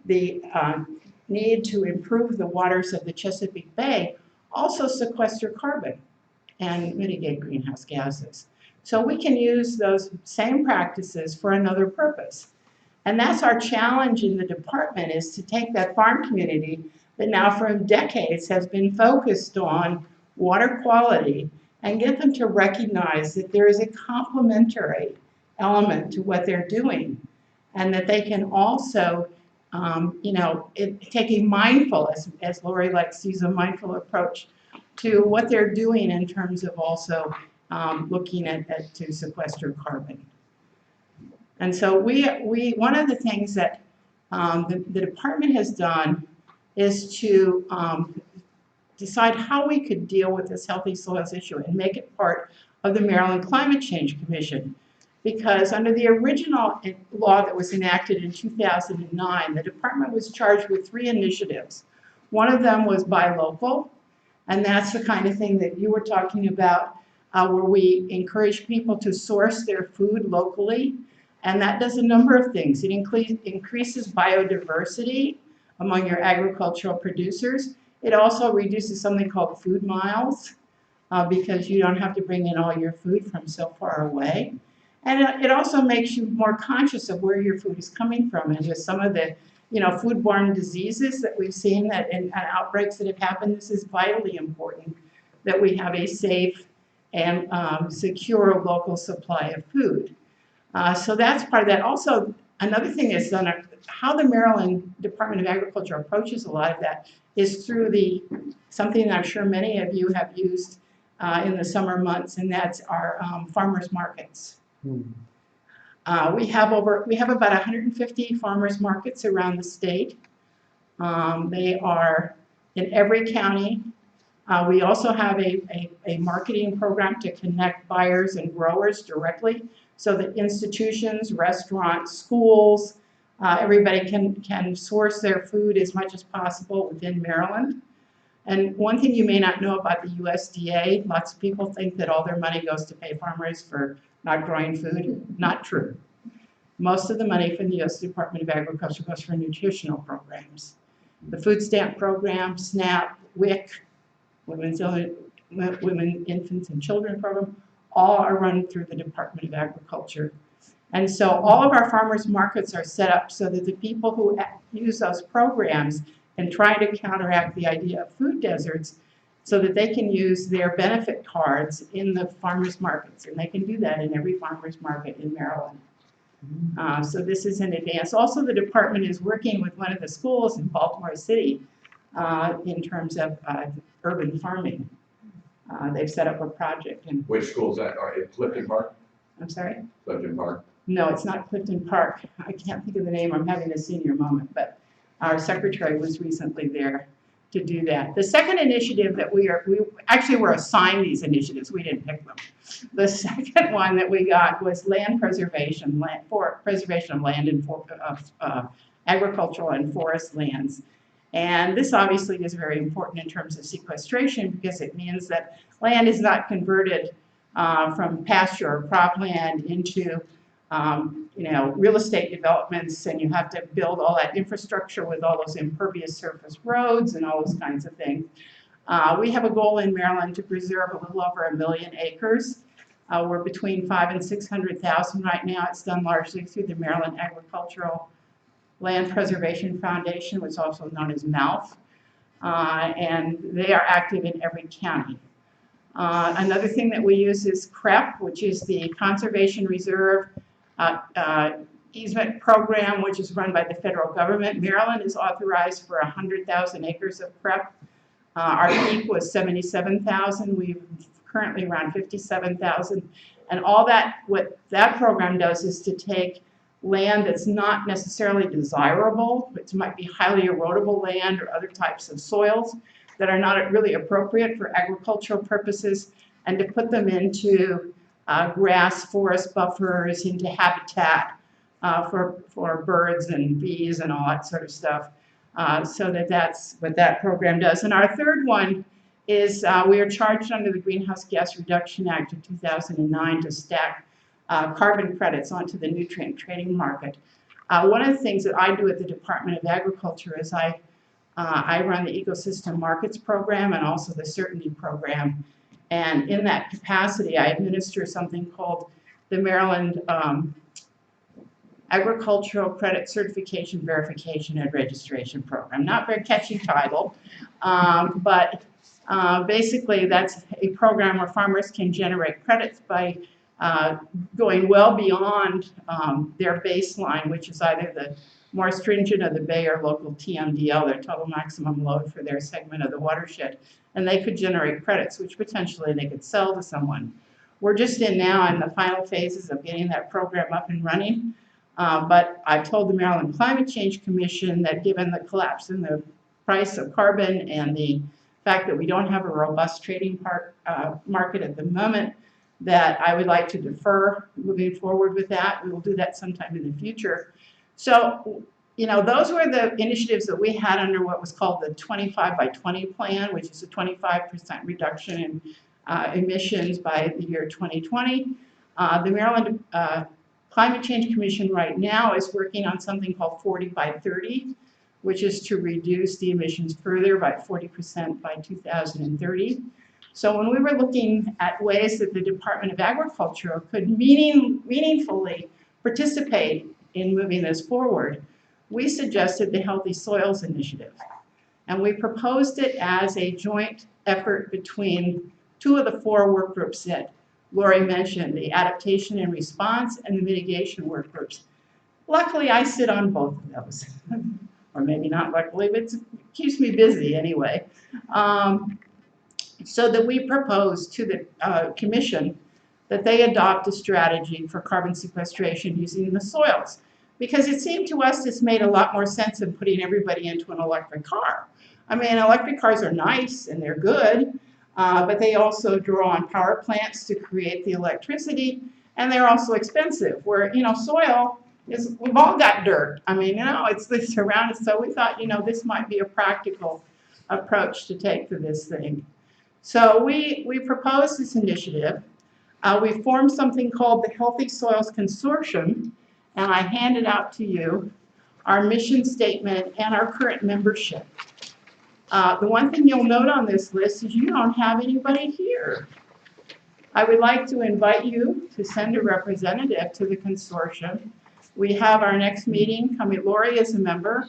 the need to improve the waters of the Chesapeake Bay also sequester carbon and mitigate greenhouse gases. So we can use those same practices for another purpose. And that's our challenge in the department, is to take that farm community that now for decades has been focused on water quality and get them to recognize that there is a complementary element to what they're doing, and that they can also take a mindful, as Lori likes to use, a mindful approach to what they're doing in terms of also looking at to sequester carbon. And so we one of the things that the department has done is to decide how we could deal with this healthy soils issue and make it part of the Maryland Climate Change Commission. Because under the original law that was enacted in 2009, the department was charged with 3 initiatives. One of them was buy local, and that's the kind of thing that you were talking about, where we encourage people to source their food locally. And that does a number of things. It increases biodiversity among your agricultural producers. It also reduces something called food miles, because you don't have to bring in all your food from so far away. And it also makes you more conscious of where your food is coming from. And with some of the foodborne diseases that we've seen and outbreaks that have happened, this is vitally important that we have a safe and secure local supply of food. So that's part of that. Also, another thing is how the Maryland Department of Agriculture approaches a lot of that is through something that I'm sure many of you have used in the summer months, and that's our farmers markets. We have about 150 farmers markets around the state. They are in every county. We also have a marketing program to connect buyers and growers directly, so that institutions, restaurants, schools, everybody can source their food as much as possible within Maryland. And one thing you may not know about the USDA, lots of people think that all their money goes to pay farmers for not growing food. Not true. Most of the money from the U.S. Department of Agriculture goes for nutritional programs. The food stamp program, SNAP, WIC, Women, Infants, and Children program, all are run through the Department of Agriculture. And so all of our farmers markets are set up so that the people who use those programs and try to counteract the idea of food deserts, so that they can use their benefit cards in the farmers markets. And they can do that in every farmers market in Maryland. So this is in advance. Also, the department is working with one of the schools in Baltimore City in terms of urban farming. They've set up a project. Which schools are in Clifton Park? I'm sorry? Clifton Park. No, it's not Clifton Park. I can't think of the name. I'm having a senior moment, but our secretary was recently there to do that. The second initiative that we actually were assigned these initiatives. We didn't pick them. The second one that we got was land preservation, preservation of land and agricultural and forest lands. And this obviously is very important in terms of sequestration, because it means that land is not converted from pasture or cropland into real estate developments, and you have to build all that infrastructure with all those impervious surface roads and all those kinds of things. We have a goal in Maryland to preserve a little over 1 million acres. We're between 500,000 and 600,000 right now. It's done largely through the Maryland Agricultural Land Preservation Foundation, which is also known as MALF, and they are active in every county. Another thing that we use is CREP, which is the Conservation Reserve Easement Program, which is run by the federal government. Maryland is authorized for 100,000 acres of CREP. Our peak was 77,000. We're currently around 57,000. And all that, what that program does is to take land that's not necessarily desirable, it might be highly erodible land or other types of soils that are not really appropriate for agricultural purposes, and to put them into grass forest buffers into habitat for birds and bees and all that sort of stuff. So that's what that program does. And our third one is we are charged under the Greenhouse Gas Reduction Act of 2009 to stack carbon credits onto the nutrient trading market. One of the things that I do at the Department of Agriculture is I run the Ecosystem Markets Program and also the Certainty Program. And in that capacity, I administer something called the Maryland Agricultural Credit Certification, Verification, and Registration Program. Not very catchy title, but basically that's a program where farmers can generate credits by going well beyond their baseline, which is either the more stringent of the Bay or local TMDL, their total maximum load for their segment of the watershed. And they could generate credits, which potentially they could sell to someone. We're just in the final phases of getting that program up and running. But I've told the Maryland Climate Change Commission that given the collapse in the price of carbon and the fact that we don't have a robust trading market at the moment, that I would like to defer moving forward with that. We will do that sometime in the future. So, you know, those were the initiatives that we had under what was called the 25 by 20 plan, which is a 25% reduction in emissions by the year 2020. The Maryland Climate Change Commission right now is working on something called 40 by 30, which is to reduce the emissions further by 40% by 2030. So when we were looking at ways that the Department of Agriculture could meaningfully participate in moving this forward, we suggested the Healthy Soils Initiative. And we proposed it as a joint effort between two of the four work groups that Lori mentioned, the adaptation and response and the mitigation work groups. Luckily, I sit on both of those. Or maybe not luckily, but it keeps me busy anyway. So that we proposed to the commission that they adopt a strategy for carbon sequestration using the soils. Because it seemed to us this made a lot more sense than putting everybody into an electric car. I mean, electric cars are nice and they're good, but they also draw on power plants to create the electricity, and they're also expensive, where, you know, soil is, we've all got dirt. I mean, you know, it's around us, so we thought, you know, this might be a practical approach to take to this thing. So we proposed this initiative. We formed something called the Healthy Soils Consortium, and I handed out to you our mission statement and our current membership. The one thing you'll note on this list is you don't have anybody here. I would like to invite you to send a representative to the consortium. We have our next meeting coming. Lori is a member.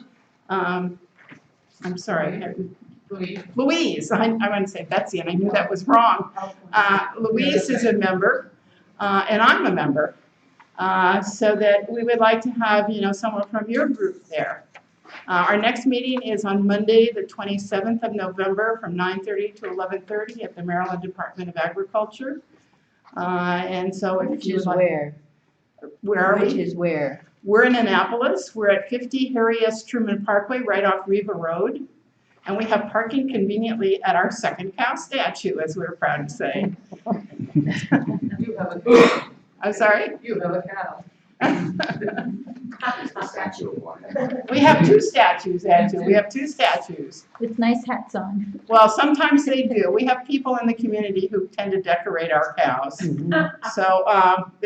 I'm sorry. Louise, I want to say Betsy, and I knew that was wrong. Louise is a member, and I'm a member, so that we would like to have, you know, someone from your group there. Our next meeting is on Monday, the 27th of November, from 9:30 to 11:30 at the Maryland Department of Agriculture. And so if you like, where are we? Which is where? We're in Annapolis. We're at 50 Harry S. Truman Parkway, right off Riva Road. And we have parking conveniently at our second cow statue, as we're proud to say. You have a cow. I'm sorry? You have a cow. We have two statues, actually. We have two statues. With nice hats on. Well, sometimes they do. We have people in the community who tend to decorate our cows. So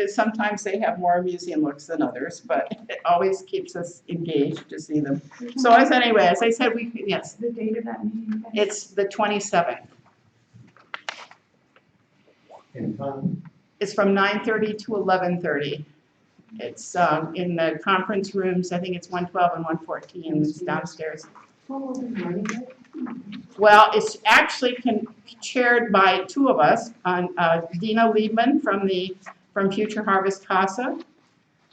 sometimes they have more amusing looks than others, but it always keeps us engaged to see them. So anyway, as I said, yes. The date of that meeting? It's the 27th. It's from 9:30 to 11:30. It's in the conference rooms. I think it's 112 and 114. It's downstairs. Well, it's actually chaired by two of us, Dina Liebman from Future Harvest CASA,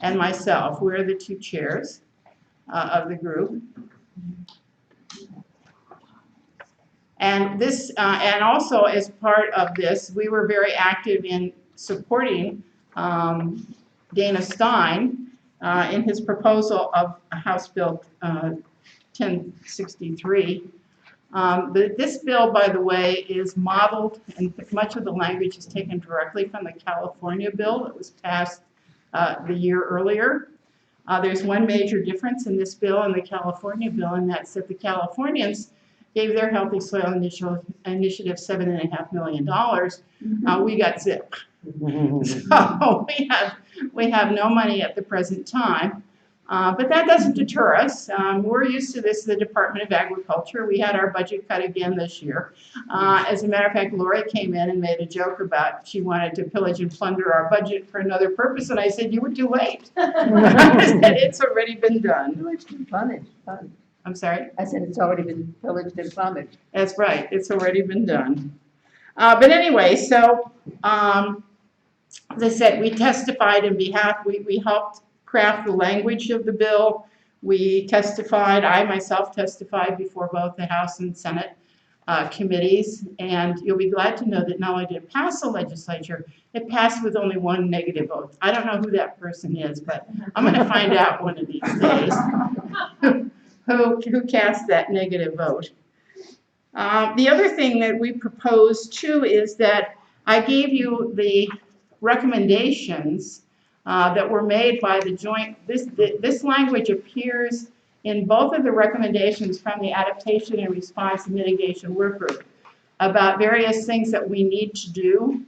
and myself. We're the two chairs of the group. And this, and also as part of this, we were very active in supporting Dana Stein in his proposal of House Bill 1063, This bill, by the way, is modeled, and much of the language is taken directly from the California bill that was passed the year earlier. There's one major difference in this bill and the California bill, and that's that the Californians gave their Healthy Soil Initiative $7.5 million. We got zip. So we have no money at the present time. But that doesn't deter us. We're used to this, the Department of Agriculture. We had our budget cut again this year. As a matter of fact, Lori came in and made a joke about she wanted to pillage and plunder our budget for another purpose, and I said, you were too late. I said, it's already been done. Pillaged and plumaged. I'm sorry? I said it's already been pillaged and plumaged. That's right, it's already been done. But anyway, so, as I said, we testified in behalf, we helped craft the language of the bill. We testified, I myself testified before both the House and Senate committees, and you'll be glad to know that not only did it pass the legislature, it passed with only one negative vote. I don't know who that person is, but I'm gonna find out one of these days who cast that negative vote. The other thing that we proposed too is that I gave you the recommendations that were made by the joint, this language appears in both of the recommendations from the Adaptation and Response and Mitigation Work Group about various things that we need to do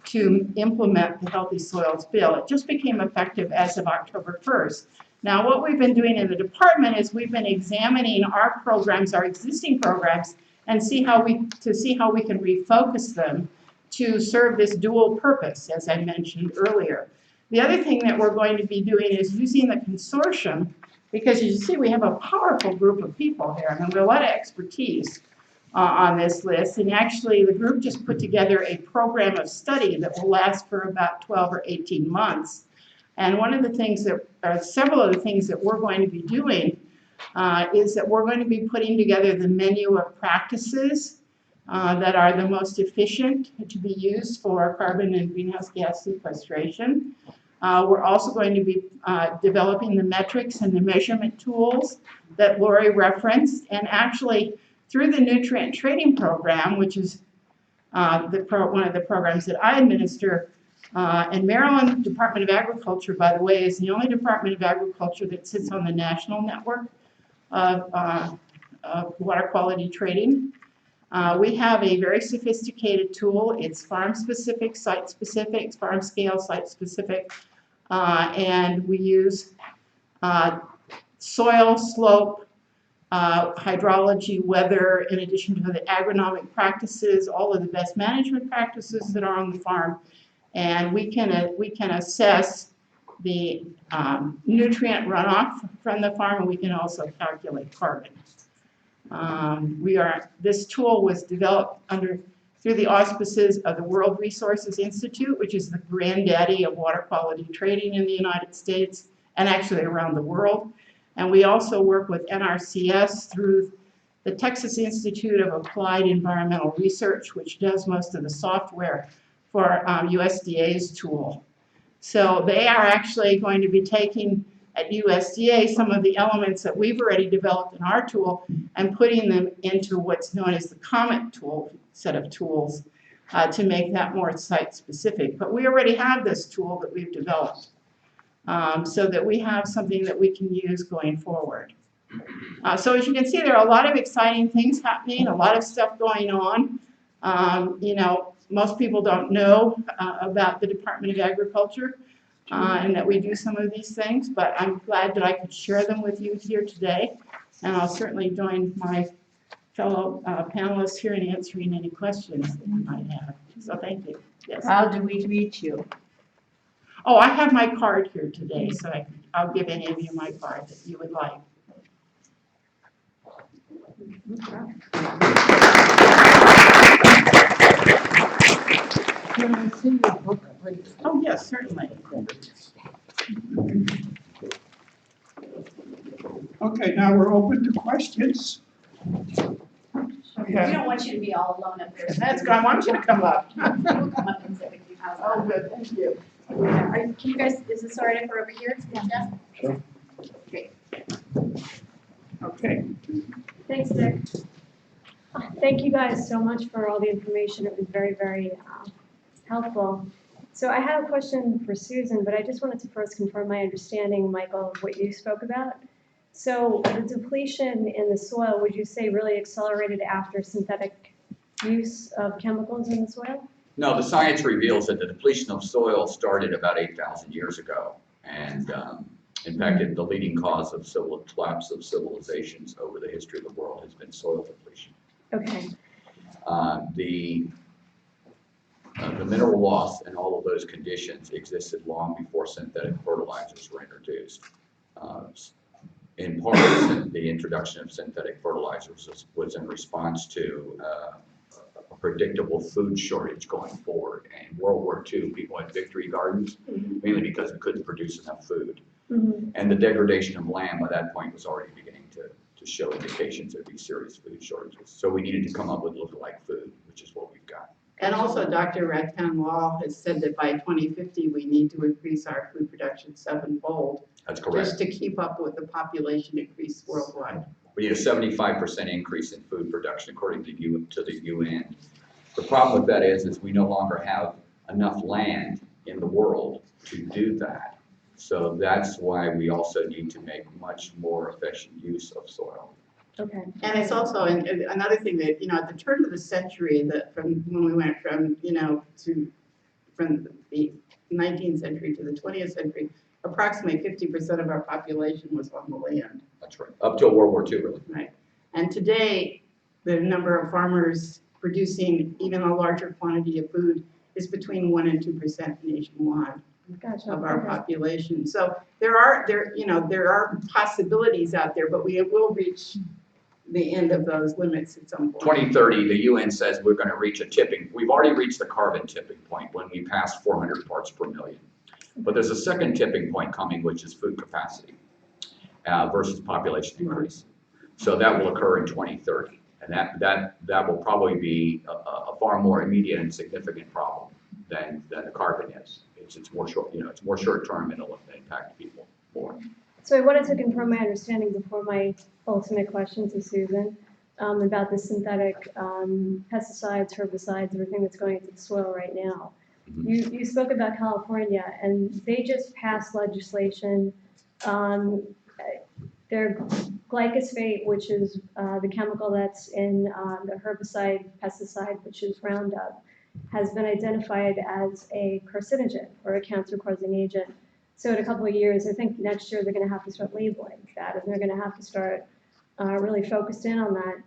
to implement the Healthy Soils Bill. It just became effective as of October 1st. Now, what we've been doing in the department is we've been examining our programs, our existing programs, and see how we can refocus them to serve this dual purpose, as I mentioned earlier. The other thing that we're going to be doing is using the consortium, because you see we have a powerful group of people here. I mean, we have a lot of expertise on this list, and actually the group just put together a program of study that will last for about 12 or 18 months. And one of the things that, several of the things that we're going to be doing is that we're going to be putting together the menu of practices that are the most efficient to be used for carbon and greenhouse gas sequestration. We're also going to be developing the metrics and the measurement tools that Lori referenced, and actually through the nutrient trading program, which is one of the programs that I administer, and Maryland Department of Agriculture, by the way, is the only Department of Agriculture that sits on the national network of water quality trading. We have a very sophisticated tool. It's farm-specific, site-specific, farm-scale, site-specific, and we use soil, slope, hydrology, weather, in addition to the agronomic practices, all of the best management practices that are on the farm, and we can assess the nutrient runoff from the farm, and we can also calculate carbon. This tool was developed through the auspices of the World Resources Institute, which is the granddaddy of water quality trading in the United States and actually around the world. And we also work with NRCS through the Texas Institute of Applied Environmental Research, which does most of the software for USDA's tool. So they are actually going to be taking at USDA some of the elements that we've already developed in our tool and putting them into what's known as the COMET tool, set of tools, to make that more site-specific. But we already have this tool that we've developed, so that we have something that we can use going forward. So as you can see, there are a lot of exciting things happening, a lot of stuff going on. You know, most people don't know about the Department of Agriculture, and that we do some of these things, but I'm glad that I could share them with you here today. And I'll certainly join my fellow panelists here in answering any questions that you might have. So thank you. Yes. How do we reach you? Oh, I have my card here today, so I'll give any of you my card that you would like. Can I see your book, please? Oh, yes, certainly. Okay, now we're open to questions. We don't want you to be all alone up there. That's good. I want you to come up. We'll come up and sit with you. How's that? Oh, good, thank you. Can you guys, is this all right if we're over here? Yeah? Sure. Great. Okay, Thanks, Dick. Thank you guys so much for all the information. It was very, very helpful. So I have a question for Susan, but I just wanted to first confirm my understanding, Michael, of what you spoke about. So the depletion in the soil, would you say really accelerated after synthetic use of chemicals in the soil? No, the science reveals that the depletion of soil started about 8,000 years ago. And in fact, the leading cause of collapse of civilizations over the history of the world has been soil depletion. Okay. The mineral loss and all of those conditions existed long before synthetic fertilizers were introduced. In part, the introduction of synthetic fertilizers was in response to a predictable food shortage going forward. And in World War II, people had victory gardens, mainly because we couldn't produce enough food. Mm-hmm. And the degradation of land by that point was already beginning to show indications of these serious food shortages. So we needed to come up with lookalike food, which is what we've got. And also, Dr. Rattan-Wall has said that by 2050, we need to increase our food production sevenfold, That's correct. just to keep up with the population increase worldwide. We need a 75% increase in food production according to the UN. The problem with that is we no longer have enough land in the world to do that. So that's why we also need to make much more efficient use of soil. Okay. And it's also another thing that, at the turn of the century, that from when we went from, from the 19th century to the 20th century, approximately 50% of our population was on the land. That's right. Up till World War II, really. Right. And today, the number of farmers producing even a larger quantity of food is between 1% and 2% nationwide Gotcha. of our Okay. population. So there are possibilities out there, but we will reach the end of those limits at some point. 2030, the UN says we're going to reach we've already reached the carbon tipping point when we pass 400 parts per million. But there's a second tipping point coming, which is food capacity versus population increase. So that will occur in 2030. And that will probably be a far more immediate and significant problem than the carbon is. It's more short, it's more short term and it'll impact people more. So I wanted to confirm my understanding before my ultimate question to Susan about the synthetic pesticides, herbicides, everything that's going into the soil right now. Mhm. You spoke about California, and they just passed legislation. Their glyphosate, which is the chemical that's in the herbicide, pesticide, which is Roundup, has been identified as a carcinogen or a cancer-causing agent. So in a couple of years, I think next year they're going to have to start labeling that, and they're going to have to start really focused in on that.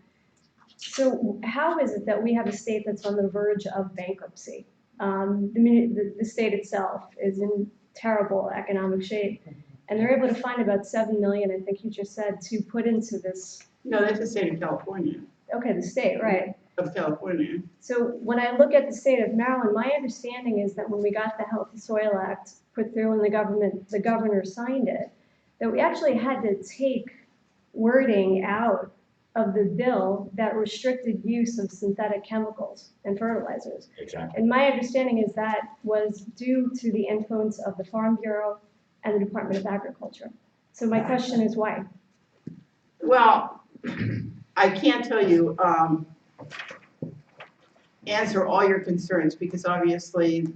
So how is it that we have a state that's on the verge of bankruptcy? The state itself is in terrible economic shape, and they're able to find about 7 million, I think you just said, to put into this. No, that's the state of California, Okay, the state, right. of California. So when I look at the state of Maryland, my understanding is that when we got the Healthy Soil Act put through and the governor signed it, that we actually had to take wording out of the bill that restricted use of synthetic chemicals and fertilizers. Exactly. And my understanding is that was due to the influence of the Farm Bureau and the Department of Agriculture. So my question is why? Well, I can't tell you, answer all your concerns, because obviously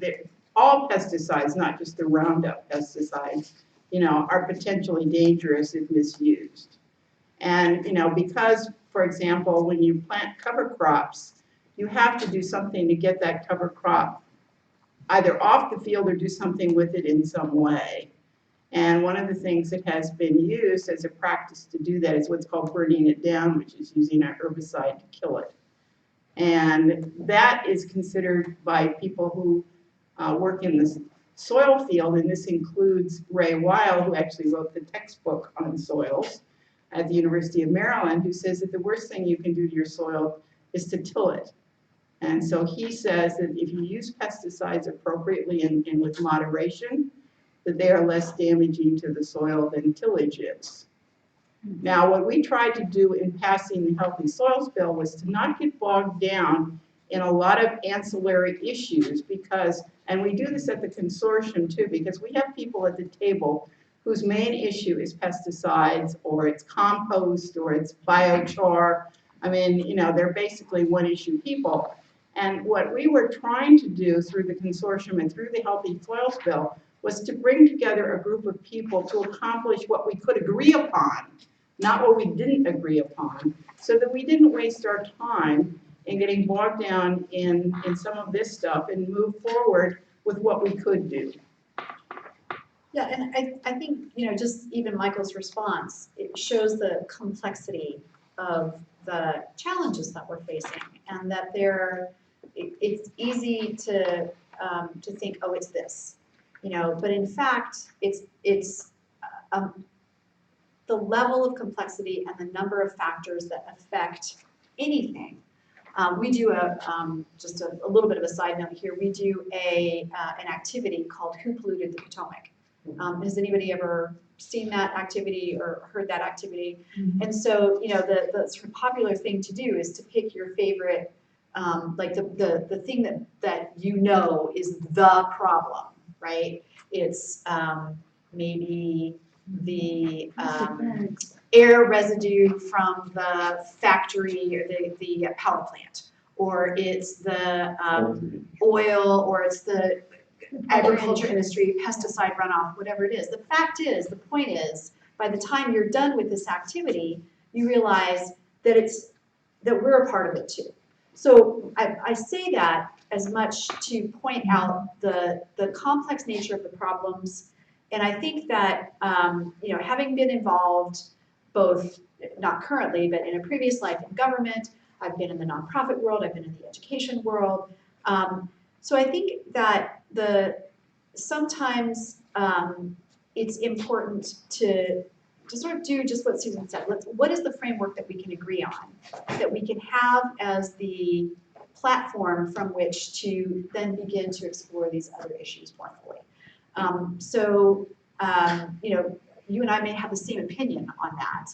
all pesticides, not just the Roundup pesticides, are potentially dangerous if misused. And, because, for example, when you plant cover crops, you have to do something to get that cover crop either off the field or do something with it in some way. And one of the things that has been used as a practice to do that is what's called burning it down, which is using a herbicide to kill it. And that is considered by people who work in the soil field, and this includes Ray Weil, who actually wrote the textbook on soils at the University of Maryland, who says that the worst thing you can do to your soil is to till it. And so he says that if you use pesticides appropriately and with moderation, that they are less damaging to the soil than tillage is. Now, what we tried to do in passing the Healthy Soils Bill was to not get bogged down in a lot of ancillary issues because, and we do this at the consortium too, because we have people at the table whose main issue is pesticides or it's compost or it's biochar. I mean, you know, they're basically one-issue people. And what we were trying to do through the consortium and through the Healthy Soils Bill was to bring together a group of people to accomplish what we could agree upon, not what we didn't agree upon, so that we didn't waste our time in getting bogged down in some of this stuff and move forward with what we could do. Yeah, and I think, you know, just even Michael's response, it shows the complexity of the challenges that we're facing, and that it's easy to think, oh, it's this, you know, but in fact, it's the level of complexity and the number of factors that affect anything. We do just a little bit of a side note here. We do an activity called Who Polluted the Potomac? Has anybody ever seen that activity or heard that activity? And so, you know, the sort of popular thing to do is to pick your favorite, like the thing that you know is the problem, right? It's maybe the air residue from the factory or the power plant, or it's the oil, or it's the agriculture industry, pesticide runoff, whatever it is. The fact is, the point is, by the time you're done with this activity, you realize that that we're a part of it too. So I say that as much to point out the complex nature of the problems. And I think that, you know, having been involved both, not currently, but in a previous life in government, I've been in the nonprofit world, I've been in the education world. So I think that sometimes it's important to sort of do just what Susan said. What is the framework that we can agree on, that we can have as the platform from which to then begin to explore these other issues more fully. You know, you and I may have the same opinion on that,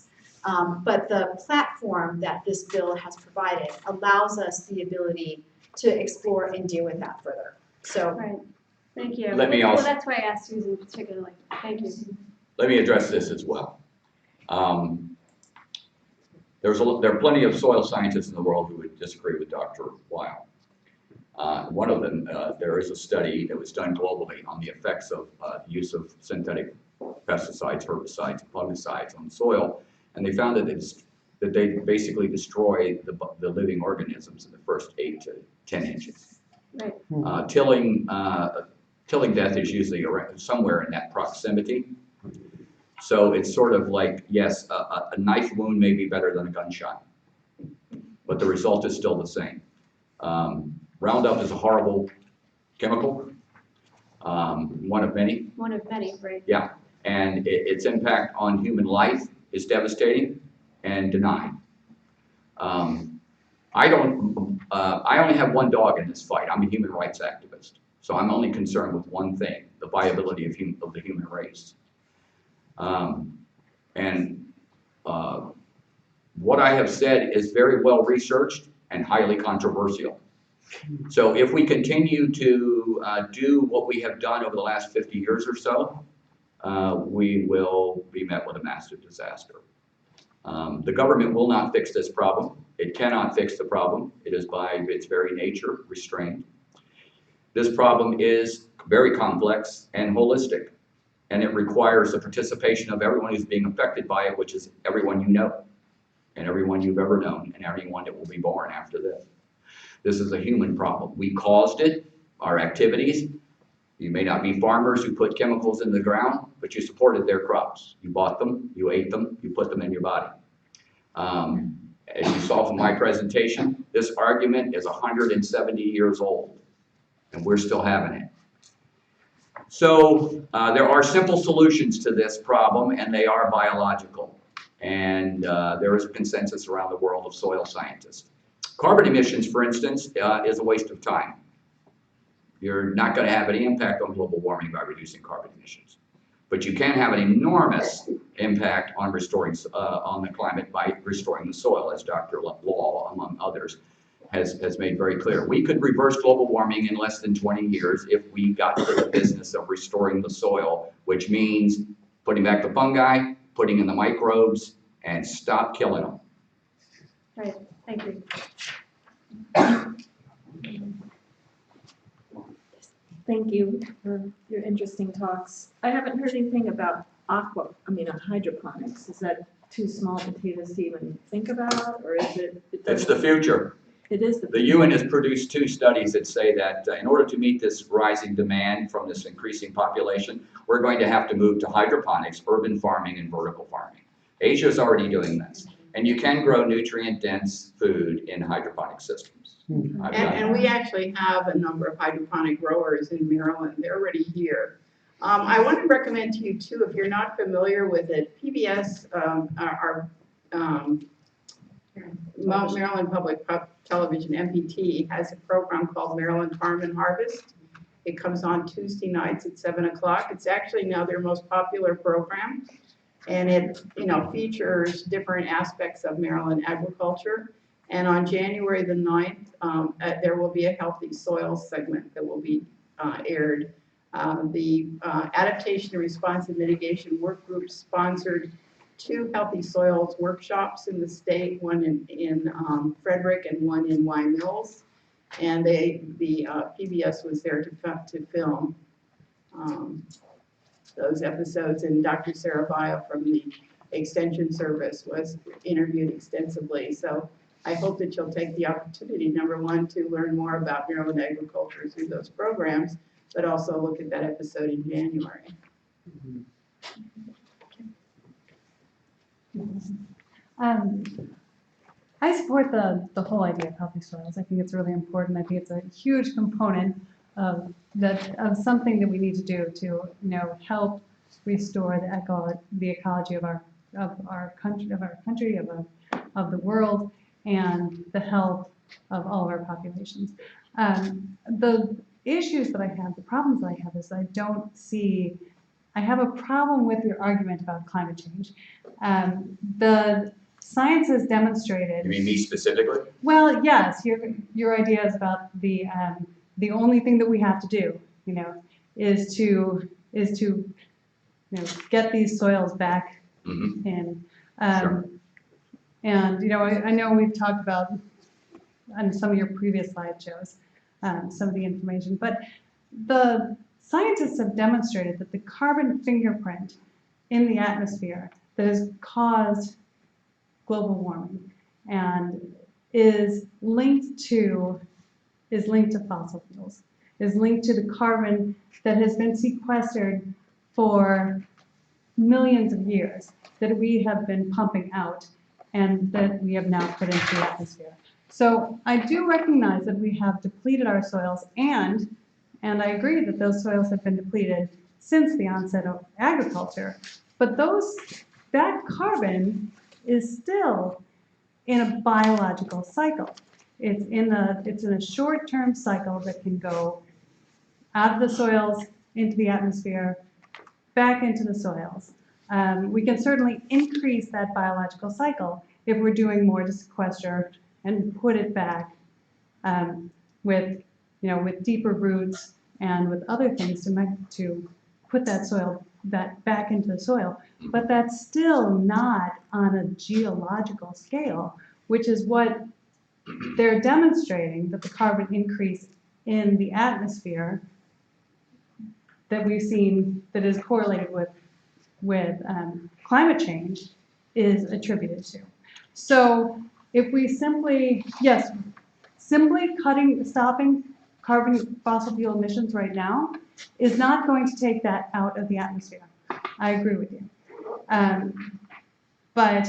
but the platform that this bill has provided allows us the ability to explore and deal with that further. So, Right, thank you. Let me also- Well, that's why I asked Susan particularly. Thank you. Let me address this as well. There are plenty of soil scientists in the world who would disagree with Dr. Weil. One of them, there is a study that was done globally on the effects of the use of synthetic pesticides, herbicides, and fungicides on soil, and they found that they basically destroy the living organisms in the first 8 to 10 inches. Right. Tilling death is usually somewhere in that proximity. So it's sort of like, yes, a knife wound may be better than a gunshot, but the result is still the same. Roundup is a horrible chemical, one of many. One of many, right? Yeah, and its impact on human life is devastating and denied. I only have one dog in this fight. I'm a human rights activist, so I'm only concerned with one thing: the viability of the human race. What I have said is very well researched and highly controversial. So if we continue to do what we have done over the last 50 years or so, we will be met with a massive disaster. The government will not fix this problem. It cannot fix the problem. It is by its very nature restrained. This problem is very complex and holistic, and it requires the participation of everyone who's being affected by it, which is everyone you know, and everyone you've ever known, and everyone that will be born after this. This is a human problem. We caused it, our activities. You may not be farmers who put chemicals in the ground, but you supported their crops. You bought them, you ate them, you put them in your body. As you saw from my presentation, this argument is 170 years old, and we're still having it. So there are simple solutions to this problem, and they are biological. And there is a consensus around the world of soil scientists. Carbon emissions, for instance, is a waste of time. You're not going to have any impact on global warming by reducing carbon emissions. But you can have an enormous impact on restoring on the climate by restoring the soil, as Dr. Law, among others, has made very clear. We could reverse global warming in less than 20 years if we got to the business of restoring the soil, which means putting back the fungi, putting in the microbes, and stop killing them. Right. Thank you. Thank you for your interesting talks. I haven't heard anything about hydroponics. Is that too small potatoes to even think about, or is it? It's the future. It is the. The UN has produced 2 studies that say that in order to meet this rising demand from this increasing population, we're going to have to move to hydroponics, urban farming, and vertical farming. Asia is already doing this. And you can grow nutrient-dense food in hydroponic systems. I've done And we actually have a number of hydroponic growers in Maryland. They're already here. I want to recommend to you too, if you're not familiar with it, PBS, Maryland Public Television, MPT, has a program called Maryland Farm and Harvest. It comes on Tuesday nights at 7 o'clock. It's actually now their most popular program. And it, features different aspects of Maryland agriculture. And on January the 9th, there will be a healthy soils segment that will be aired. The Adaptation and Response and Mitigation Work Group sponsored 2 healthy soils workshops in the state, one in Frederick and one in Y Mills. And the PBS was there to film those episodes, and Dr. Sarah Via from the Extension Service was interviewed extensively. So I hope that you'll take the opportunity, number one, to learn more about Maryland agriculture through those programs, but also look at that episode in January. I support the whole idea of healthy soils. I think it's really important. I think it's a huge component of something that we need to do to help restore the ecology of our country, of the world, and the health of all of our populations. The issues that I have, the problems that I have, is I have a problem with your argument about climate change. The science has demonstrated. You mean me specifically? Well, yes, your ideas about the only thing that we have to do, is to get these soils back in. Sure. And I know we've talked about on some of your previous slideshows some of the information, but the scientists have demonstrated that the carbon fingerprint in the atmosphere that has caused global warming and is linked to fossil fuels, is linked to the carbon that has been sequestered for millions of years that we have been pumping out and that we have now put into the atmosphere. So I do recognize that we have depleted our soils, and I agree that those soils have been depleted since the onset of agriculture, but that carbon is still in a biological cycle. It's in a short-term cycle that can go out of the soils into the atmosphere, back into the soils. We can certainly increase that biological cycle if we're doing more to sequester and put it back with deeper roots and with other things to put that back into the soil. But that's still not on a geological scale, which is what they're demonstrating, that the carbon increase in the atmosphere that we've seen that is correlated with climate change is attributed to. So if we simply stopping fossil fuel emissions right now is not going to take that out of the atmosphere. I agree with you. But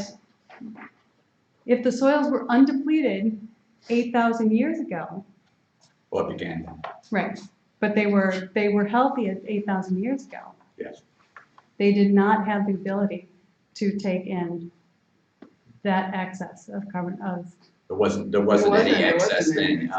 if the soils were undepleted 8,000 years ago, Well, it began then. right, but they were healthy at 8,000 years ago. Yes. They did not have the ability to take in that excess of carbon There wasn't any excess then.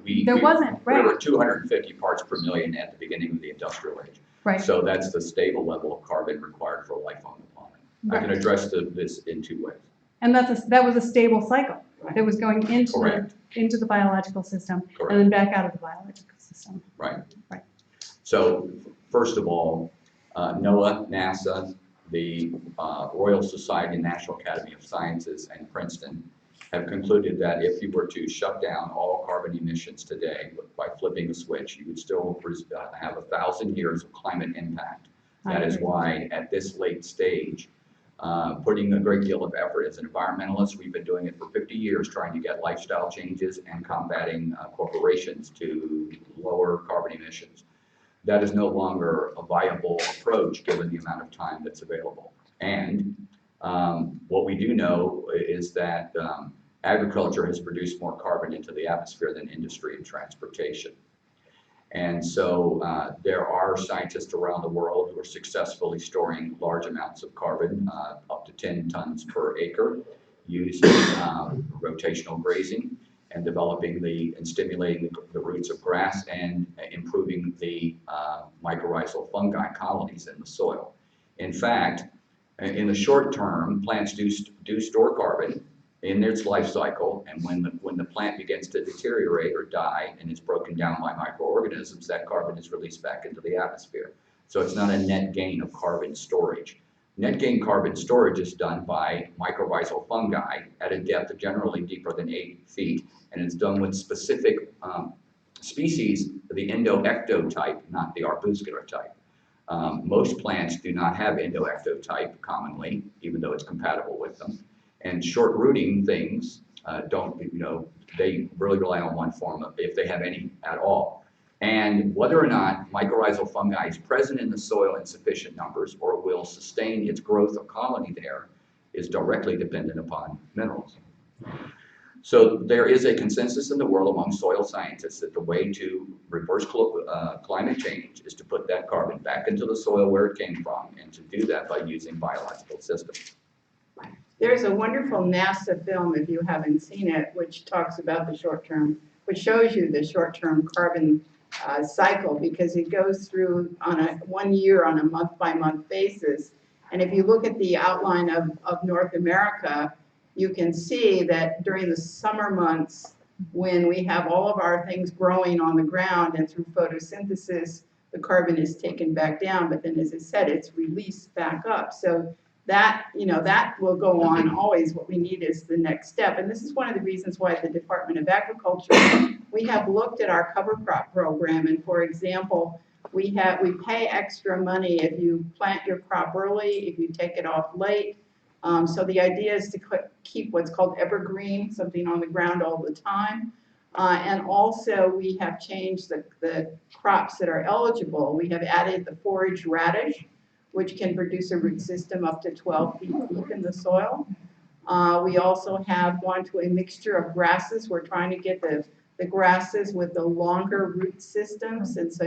We were 250 parts per million at the beginning of the industrial age. Right. So that's the stable level of carbon required for life on the planet. I can address this in 2 ways. And that was a stable cycle that was going Correct. into the biological system Correct. and then back out of the biological system. Right. Right. So first of all, NOAA, NASA, the Royal Society, National Academy of Sciences, and Princeton have concluded that if you were to shut down all carbon emissions today by flipping a switch, you would still have 1,000 years of climate impact. That is why at this late stage, putting a great deal of effort as an environmentalist, we've been doing it for 50 years, trying to get lifestyle changes and combating corporations to lower carbon emissions. That is no longer a viable approach given the amount of time that's available. And what we do know is that agriculture has produced more carbon into the atmosphere than industry and transportation. And so there are scientists around the world who are successfully storing large amounts of carbon, up to 10 tons per acre, using rotational grazing and developing and stimulating the roots of grass and improving the mycorrhizal fungi colonies in the soil. In fact, in the short term, plants do store carbon in its life cycle, and when the plant begins to deteriorate or die and is broken down by microorganisms, that carbon is released back into the atmosphere. So it's not a net gain of carbon storage. Net gain carbon storage is done by mycorrhizal fungi at a depth generally deeper than 8 feet, and it's done with specific species, the endo-ecto type, not the arbuscular type. Most plants do not have endo-ecto type commonly, even though it's compatible with them. And short rooting things they really rely on one form, if they have any at all. And whether or not mycorrhizal fungi is present in the soil in sufficient numbers or will sustain its growth of colony there is directly dependent upon minerals. So there is a consensus in the world among soil scientists that the way to reverse climate change is to put that carbon back into the soil where it came from, and to do that by using biological systems. There's a wonderful NASA film, if you haven't seen it, which talks about the short-term, which shows you the short-term carbon cycle, because it goes through on a 1 year on a month-by-month basis. And if you look at the outline of North America, you can see that during the summer months, when we have all of our things growing on the ground and through photosynthesis, the carbon is taken back down, but then, as I said, it's released back up. So that, that will go on always. What we need is the next step. And this is one of the reasons why the Department of Agriculture, we have looked at our cover crop program. And for example, we pay extra money if you plant your crop early, if you take it off late. So the idea is to keep what's called evergreen, something on the ground all the time. And also we have changed the crops that are eligible. We have added the forage radish, which can produce a root system up to 12 feet deep in the soil. We also have gone to a mixture of grasses. We're trying to get the grasses with the longer root systems. And so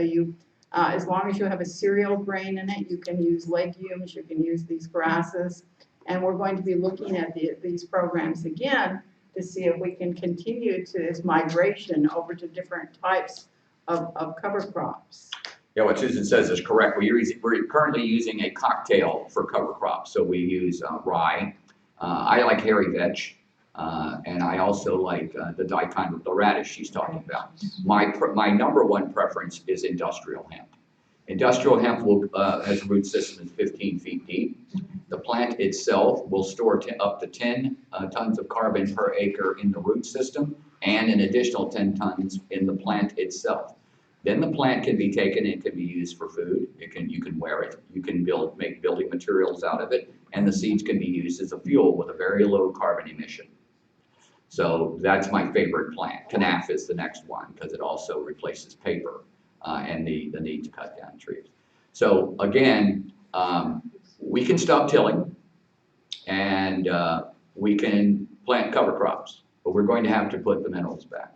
as long as you have a cereal grain in it, you can use legumes, you can use these grasses. And we're going to be looking at these programs again to see if we can continue to this migration over to different types of cover crops. Yeah, what Susan says is correct. We're currently using a cocktail for cover crops. So we use rye. I like hairy vetch, and I also like the daikon with the radish she's talking about. My number one preference is industrial hemp. Industrial hemp has a root system that's 15 feet deep. The plant itself will store up to 10 tons of carbon per acre in the root system, and an additional 10 tons in the plant itself. Then the plant can be taken and can be used for food. You can wear it. You can make building materials out of it, and the seeds can be used as a fuel with a very low carbon emission. So that's my favorite plant. Canaf is the next one because it also replaces paper and the need to cut down trees. So again, we can stop tilling and we can plant cover crops, but we're going to have to put the minerals back.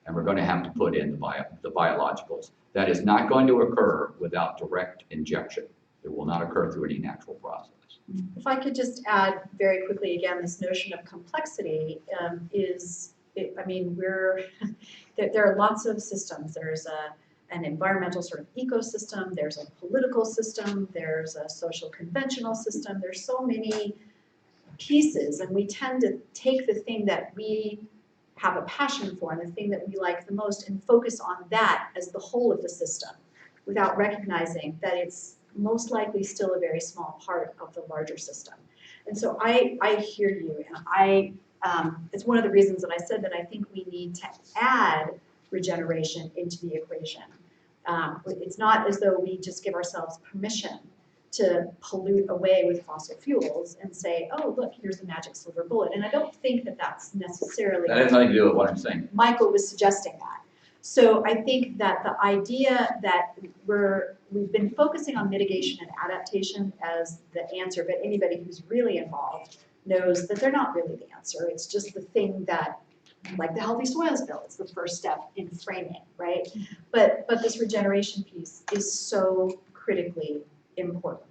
And we're going to have to put in the biologicals. That is not going to occur without direct injection. It will not occur through any natural process. If I could just add very quickly again, this notion of complexity there are lots of systems. There's an environmental sort of ecosystem, there's a political system, there's a social conventional system. There's so many pieces, and we tend to take the thing that we have a passion for and the thing that we like the most and focus on that as the whole of the system without recognizing that it's most likely still a very small part of the larger system. And so I hear you, and it's one of the reasons that I said that I think we need to add regeneration into the equation. It's not as though we just give ourselves permission to pollute away with fossil fuels and say, oh, look, here's a magic silver bullet. And I don't think that that's necessarily. That has nothing to do with what I'm saying. Michael was suggesting that. So I think that the idea that we've been focusing on mitigation and adaptation as the answer, but anybody who's really involved knows that they're not really the answer. It's just the thing that, like the Healthy Soils Bill, it's the first step in framing, right? But this regeneration piece is so critically important.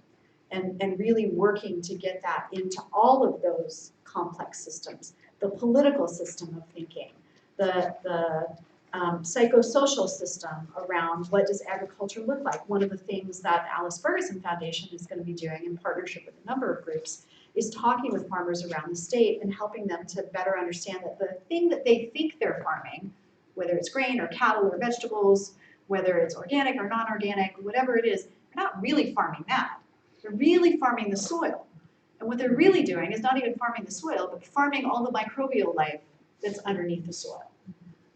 And really working to get that into all of those complex systems, the political system of thinking, the psychosocial system around what does agriculture look like. One of the things that Alice Ferguson Foundation is going to be doing in partnership with a number of groups is talking with farmers around the state and helping them to better understand that the thing that they think they're farming, whether it's grain or cattle or vegetables, whether it's organic or non-organic, whatever it is, they're not really farming that. They're really farming the soil. And what they're really doing is not even farming the soil, but farming all the microbial life that's underneath the soil.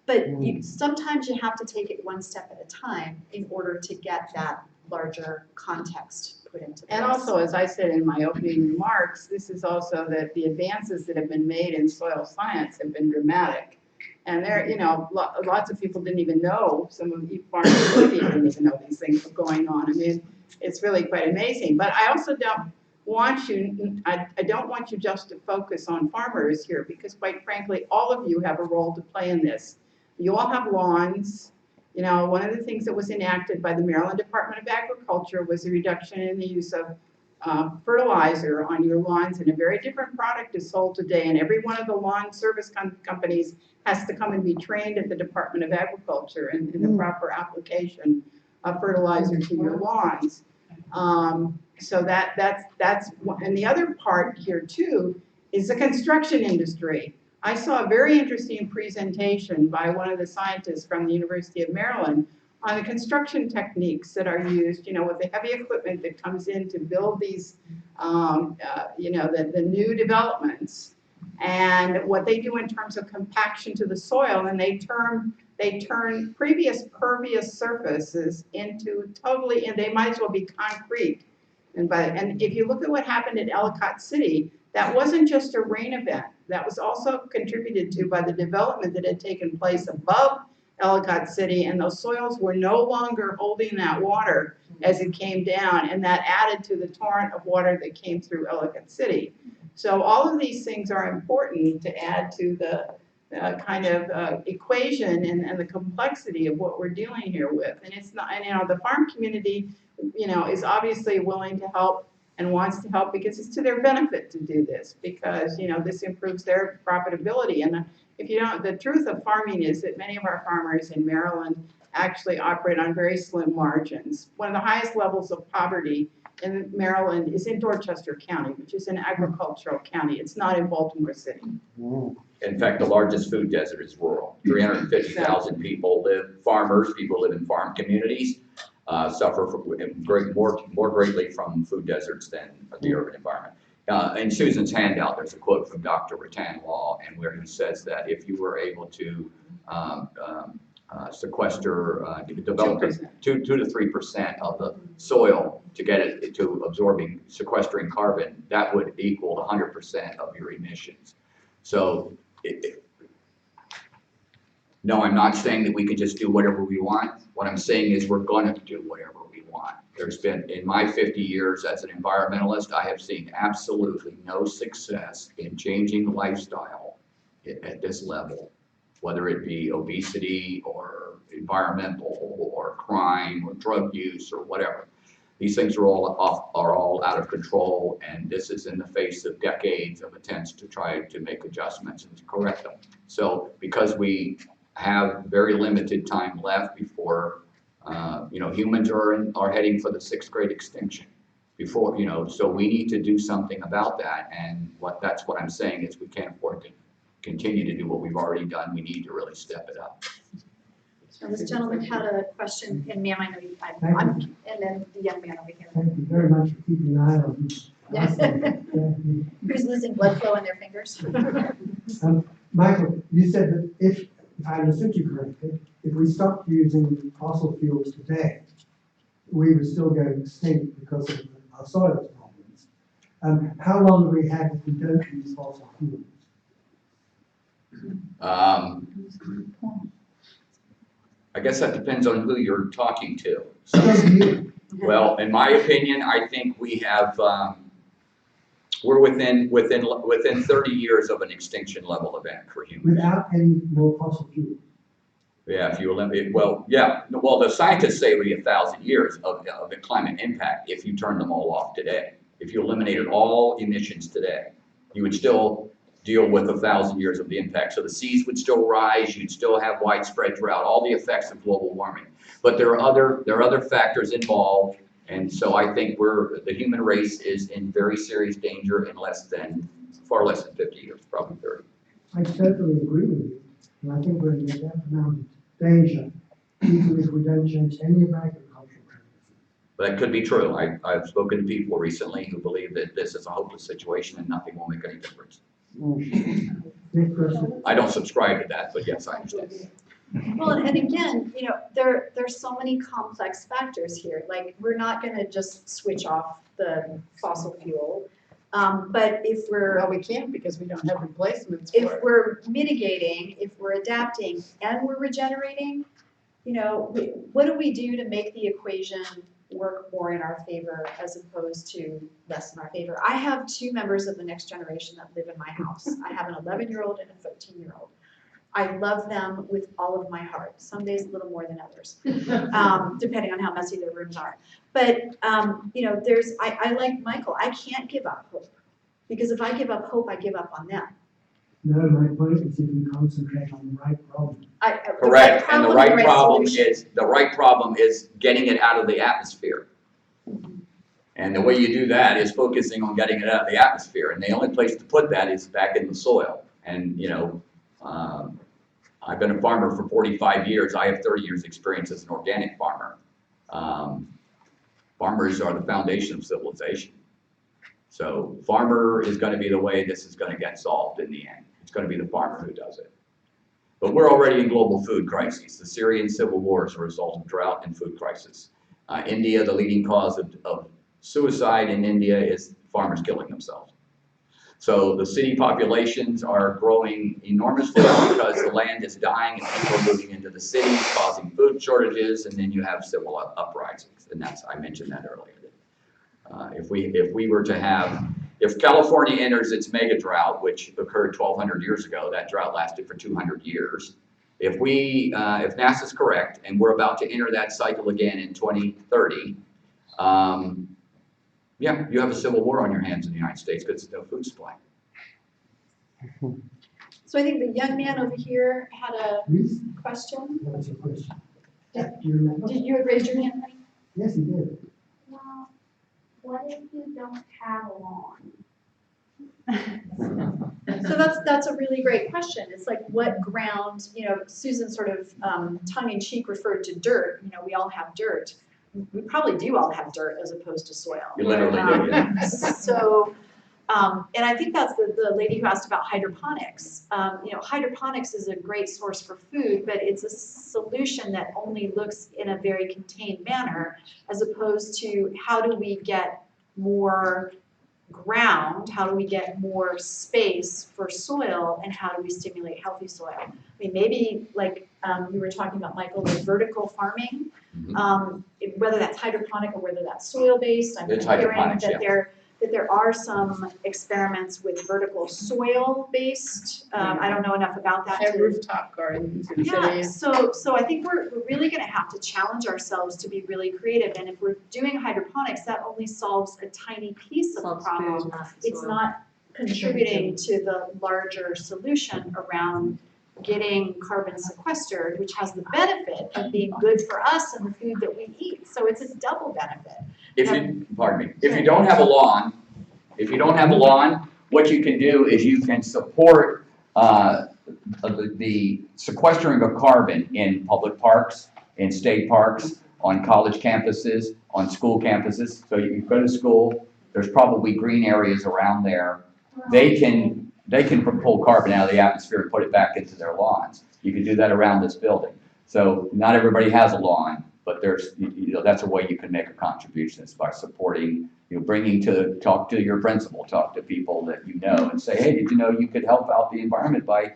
But sometimes you have to take it one step at a time in order to get that larger context put into place. And also, as I said in my opening remarks, this is also that the advances that have been made in soil science have been dramatic. And there, you know, lots of people didn't even know, some of you farmers didn't even know these things were going on. I mean, it's really quite amazing. But I also don't want you, I don't want you just to focus on farmers here, because quite frankly, all of you have a role to play in this. You all have lawns. You know, one of the things that was enacted by the Maryland Department of Agriculture was a reduction in the use of fertilizer on your lawns, and a very different product is sold today, and every one of the lawn service companies has to come and be trained at the Department of Agriculture in the proper application of fertilizer to your lawns. So that's one. And the other part here too is the construction industry. I saw a very interesting presentation by one of the scientists from the University of Maryland on the construction techniques that are used, you know, with the heavy equipment that comes in to build these, you know, the new developments, and what they do in terms of compaction to the soil, and they turn previous pervious surfaces into totally, and they might as well be concrete. And if you look at what happened at Ellicott City, that wasn't just a rain event. That was also contributed to by the development that had taken place above Ellicott City, and those soils were no longer holding that water as it came down, and that added to the torrent of water that came through Ellicott City. So all of these things are important to add to the kind of equation and the complexity of what we're dealing here with. And it's not, and you know, the farm community, you know, is obviously willing to help and wants to help because it's to their benefit to do this, because, you know, this improves their profitability. And if you don't, the truth of farming is that many of our farmers in Maryland actually operate on very slim margins. One of the highest levels of poverty in Maryland is in Dorchester County, which is an agricultural county. It's not in Baltimore City. In fact, the largest food desert is rural. 350,000 people farmers, people live in farm communities, suffer more greatly from food deserts than the urban environment. In Susan's handout, there's a quote from Dr. Rattan Law, and where he says that if you were able to sequester, develop 2 to 3% of the soil to get it to sequestering carbon, that would equal 100% of your emissions. So, no, I'm not saying that we could just do whatever we want. What I'm saying is we're going to do whatever we want. There's been, in my 50 years as an environmentalist, I have seen absolutely no success in changing lifestyle at this level, whether it be obesity or environmental or crime or drug use or whatever. These things are all out of control, and this is in the face of decades of attempts to try to make adjustments and to correct them. So because we have very limited time left before, you know, humans are heading for the 6th grade extinction. Before, you know, so we need to do something about that, and that's what I'm saying is we can't afford to continue to do what we've already done. We need to really step it up. So this gentleman had a question, and ma'am, I know you, and then the young man over here. Thank you very much for keeping an eye on Who's losing blood flow in their fingers? Michael, you said that if I understood you correctly, if we stopped using fossil fuels today, we would still go extinct because of our soil problems. How long do we have if we don't use fossil fuels? I guess that depends on who you're talking to. So you, Well, in my opinion, I think we have, we're within 30 years of an extinction level event for humans. without any more fossil fuels. Yeah, if you eliminate, well, yeah, well, the scientists say we 1,000 years of the climate impact if you turn them all off today. If you eliminated all emissions today, you would still deal with 1,000 years of the impact. So the seas would still rise, you'd still have widespread drought, all the effects of global warming. But there are other factors involved, and so I think the human race is in very serious danger in far less than 50 years, probably 30. I totally agree with you, and I think we're in that amount of danger, even if we don't change any of our agricultural practices. That could be true. I've spoken to people recently who believe that this is a hopeless situation and nothing will make any difference. Next question. I don't subscribe to that, but yes, I understand. Well, and again, there's so many complex factors here. Like, we're not gonna just switch off the fossil fuel. But if Well, we can't because we don't have replacements for if it. we're mitigating, if we're adapting, and we're regenerating, what do we do to make the equation work more in our favor as opposed to less in our favor? I have 2 members of the next generation that live in my house. I have an 11-year-old and a 13-year-old. I love them with all of my heart. Some days a little more than others, depending on how messy their rooms are. But, I like Michael, I can't give up hope. Because if I give up hope, I give up on them. No, my point is if we concentrate on the right problem. Correct, and the right problem is getting it out of the atmosphere. And the way you do that is focusing on getting it out of the atmosphere, and the only place to put that is back in the soil. And, I've been a farmer for 45 years. I have 30 years experience as an organic farmer. Farmers are the foundation of civilization. So farmer is going to be the way this is going to get solved in the end. It's going to be the farmer who does it. But we're already in global food crises. The Syrian civil war is a result of drought and food crisis. India, the leading cause of suicide in India is farmers killing themselves. So the city populations are growing enormously because the land is dying and people are moving into the cities, causing food shortages, and then you have civil uprisings. And I mentioned that earlier. If California enters its mega drought, which occurred 1,200 years ago, that drought lasted for 200 years. If NASA's correct, and we're about to enter that cycle again in 2030, you have a civil war on your hands in the United States because there's no food supply. So I think the young man over here had a Please, question. that was a question. Do you remember? Did you raise your hand, honey? Yes, he did. Well, what if you don't have a lawn? So that's a really great question. It's like, what ground, Susan sort of tongue-in-cheek referred to dirt. We all have dirt. We probably do all have dirt as opposed to soil. You literally do, yeah. So, and I think that's the lady who asked about hydroponics. Hydroponics is a great source for food, but it's a solution that only looks in a very contained manner, as opposed to how do we get more ground, how do we get more space for soil, and how do we stimulate healthy soil? I mean, maybe like you were talking about, Michael, with vertical farming, whether that's hydroponic or whether that's soil-based. I'm It's hearing hydroponics, that yeah. there are some experiments with vertical soil-based. I don't know enough about that. Have rooftop gardens in Yeah, cities. so I think we're really gonna have to challenge ourselves to be really creative, and if we're doing hydroponics, that only solves a tiny piece of the problem. It's not contributing to the larger solution around getting carbon sequestered, which has the benefit of being good for us and the food that we eat, so it's a double benefit. If you don't have a lawn, what you can do is you can support the sequestering of carbon in public parks, in state parks, on college campuses, on school campuses. So you go to school, There's probably green areas around there. They can pull carbon out of the atmosphere and put it back into their lawns. You can do that around this building. So not everybody has a lawn, but there's, that's a way you can make a contribution, is by supporting, talk to your principal, talk to people that you know and say, hey, did you know you could help out the environment by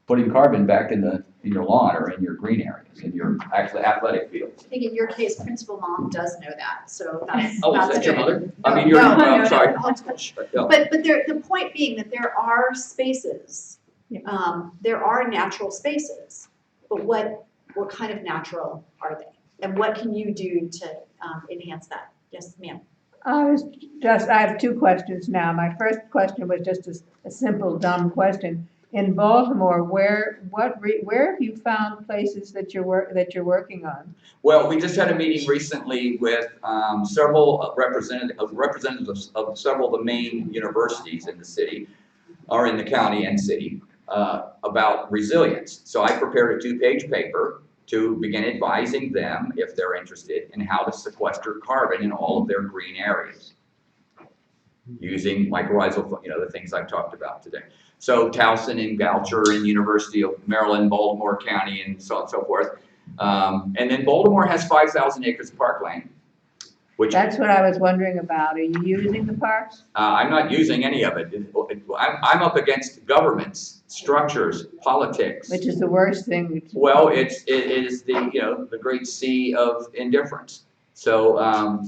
putting carbon back in your lawn or in your green areas, in your actually athletic fields. I think in your case, principal mom does know that, so that's. Oh, is that's that your good. mother? No, I mean, you're, no, I'm no, sorry. no, homeschool. No. But the point being that there are spaces, there are natural spaces, but what kind of natural are they? And what can you do to enhance that? Yes, ma'am. I have two questions now. My first question was just a simple, dumb question. In Baltimore, where have you found places that you're working on? Well, we just had a meeting recently with several representatives of several of the main universities in the city, or in the county and city, about resilience. So I prepared a 2-page paper to begin advising them, if they're interested, in how to sequester carbon in all of their green areas, using mycorrhizal, the things I've talked about today. So Towson and Goucher and University of Maryland, Baltimore County, and so on and so forth. And then Baltimore has 5,000 acres of parkland, which That's what I was wondering about. Are you using the parks? I'm not using any of it. I'm up against governments, structures, politics. Which is the worst thing. Well, it is the great sea of indifference. So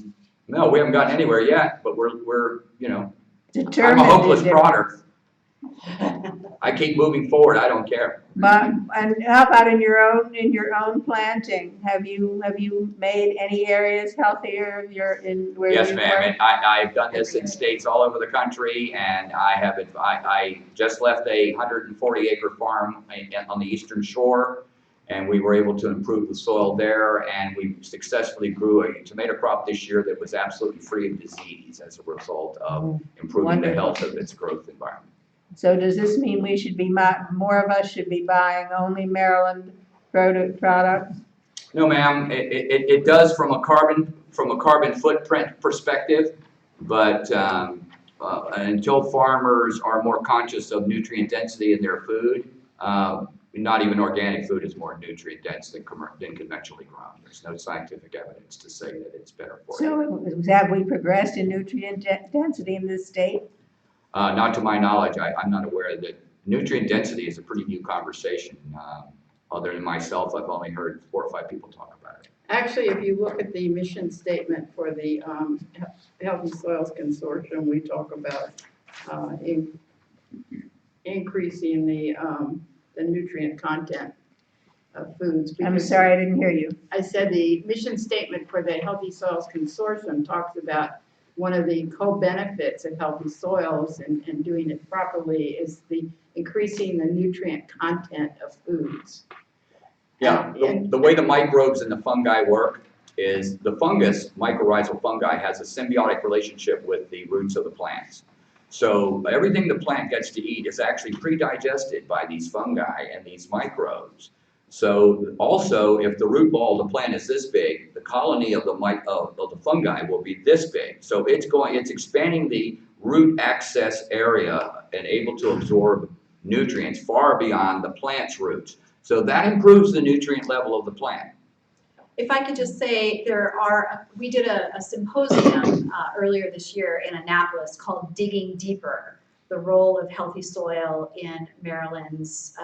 no, we haven't gotten anywhere yet, but we're Determined I'm a hopeless indifference. prodder. I keep moving forward. I don't care. But, and how about in your own planting? Have you made any areas healthier? Where Yes, you ma'am. work? And I've done this in states all over the country, and I just left a 140-acre farm on the Eastern Shore, and we were able to improve the soil there, and we successfully grew a tomato crop this year that was absolutely free of disease as a result of improving the health of its growth environment. So does this mean we should be, more of us should be buying only Maryland products? No, ma'am. It does from a carbon footprint perspective, but until farmers are more conscious of nutrient density in their food, not even organic food is more nutrient dense than conventionally grown. There's no scientific evidence to say that it's better for you. So have we progressed in nutrient density in this state? Not to my knowledge. I'm not aware that nutrient density is a pretty new conversation. Other than myself, I've only heard 4 or 5 people talk about it. Actually, if you look at the mission statement for the Healthy Soils Consortium, we talk about increasing the nutrient content of foods. I'm because sorry, I didn't hear you. I said the mission statement for the Healthy Soils Consortium talks about one of the co-benefits of healthy soils and doing it properly is the increasing the nutrient content of foods. Yeah, the way the microbes and the fungi work is the fungus, mycorrhizal fungi, has a symbiotic relationship with the roots of the plants. So everything the plant gets to eat is actually pre-digested by these fungi and these microbes. So also, if the root ball of the plant is this big, the colony of the fungi will be this big. So it's expanding the root access area and able to absorb nutrients far beyond the plant's roots. So that improves the nutrient level of the plant. If I could just say, we did a symposium earlier this year in Annapolis called Digging Deeper, the role of healthy soil in Maryland's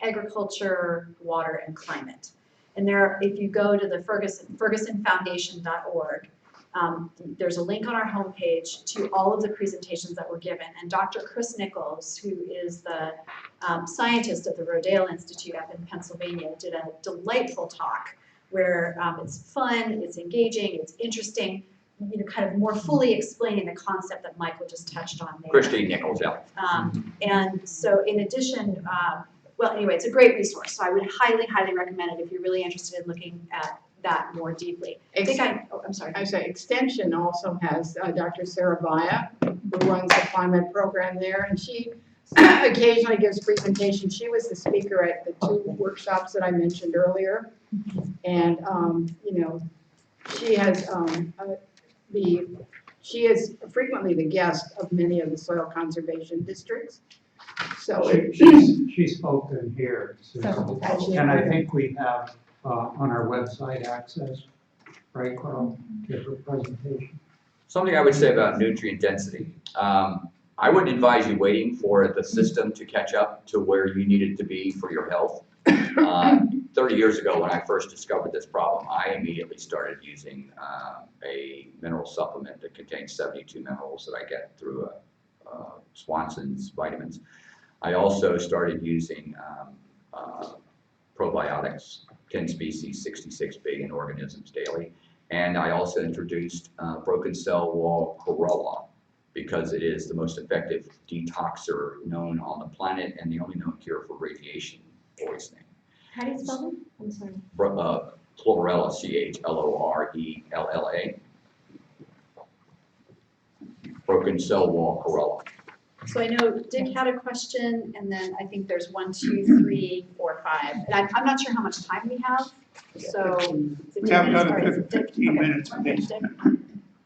agriculture, water, and climate. And if you go to the fergusonfoundation.org, there's a link on our homepage to all of the presentations that were given. And Dr. Chris Nichols, who is the scientist at the Rodale Institute up in Pennsylvania, did a delightful talk where it's fun, it's engaging, it's interesting, kind of more fully explaining the concept that Michael just touched on there. Christine Nichols, yeah. And so in addition, well, anyway, it's a great resource. So I would highly, highly recommend it if you're really interested in looking at that more deeply. I'm sorry. I say Extension also has Dr. Sarah Baya, who runs the climate program there, and she occasionally gives presentations. She was the speaker at the 2 workshops that I mentioned earlier. And, she has She is frequently the guest of many of the soil conservation districts. So She's spoken here, Susan. And I think we have, on our website access, right, Carl, to her presentation. Something I would say about nutrient density. I wouldn't advise you waiting for the system to catch up to where you need it to be for your health. 30 years ago, when I first discovered this problem, I immediately started using a mineral supplement that contains 72 minerals that I get through Swanson's vitamins. I also started using probiotics, 10 species, 66 billion organisms daily. And I also introduced broken cell wall chlorella because it is the most effective detoxer known on the planet and the only known cure for radiation poisoning. How do you spell them? I'm sorry. Chlorella, C-H-L-O-R-E-L-L-A. Broken cell wall chlorella. So I know Dick had a question, and then I think there's 1, 2, 3, 4, 5. And I'm not sure how much time we have, so. 15 We have minutes, another or is it Dick? 15 Okay. minutes, Okay, please. Dick.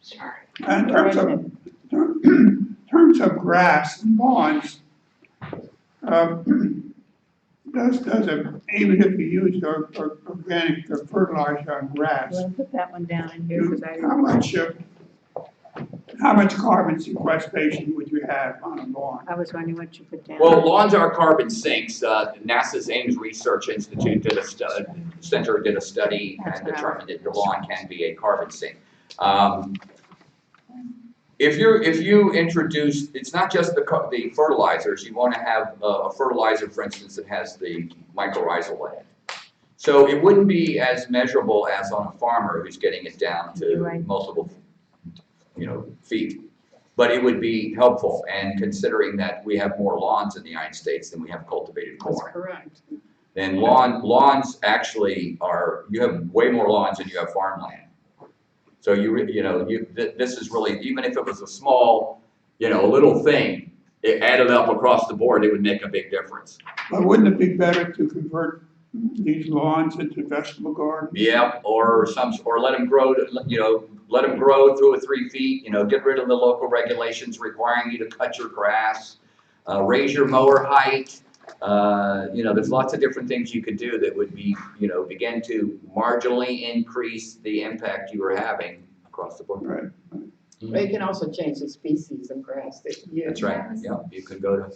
Sorry. In terms of grass and lawns, does it, even if you use organic fertilizer on grass, You wanna put that one down in here, because I. how much carbon sequestration would you have on a lawn? I was wondering what you put down. Well, lawns are carbon sinks. NASA's Ames Research Institute did a study That's and what I determined that the lawn can be a carbon sink. If you introduce, it's not just the fertilizers. You want to have a fertilizer, for instance, that has the mycorrhizal in it. So it wouldn't be as measurable as on a farmer who's getting it down to multiple, feet. But it would be helpful, and considering that we have more lawns in the United States than we have cultivated corn. That's correct. And lawns actually you have way more lawns than you have farmland. So this is really, even if it was a small, little thing, it added up across the board, it would make a big difference. But wouldn't it be better to convert these lawns into vegetable gardens? Yeah, or let them grow, let them grow through 3 feet, get rid of the local regulations requiring you to cut your grass, raise your mower height. There's lots of different things you could do that would be, begin to marginally increase the impact you are having across the board. Right. But you can also change the species of grass that you use. That's right, yeah, you can go to,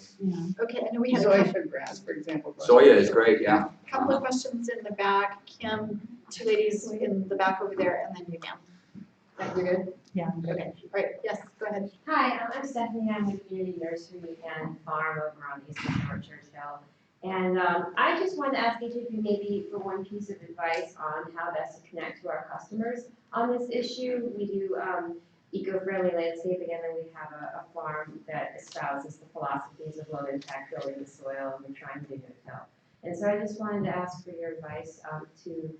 Okay, I know we had a couple, Zoysia grass, for example. soya is great, yeah. couple of questions in the back. Kim, 2 ladies in the back over there, and then you, ma'am. That you're good? Yeah. Okay, all right, yes, go ahead. Hi, I'm Stephanie. I'm with Community Nursery and Farm over on East Shore, Churchill. And I just wanted to ask each of you maybe for one piece of advice on how best to connect to our customers on this issue. We do eco-friendly landscaping, and then we have a farm that espouses the philosophies of low impact building the soil, and we're trying to do no-till. And so I just wanted to ask for your advice to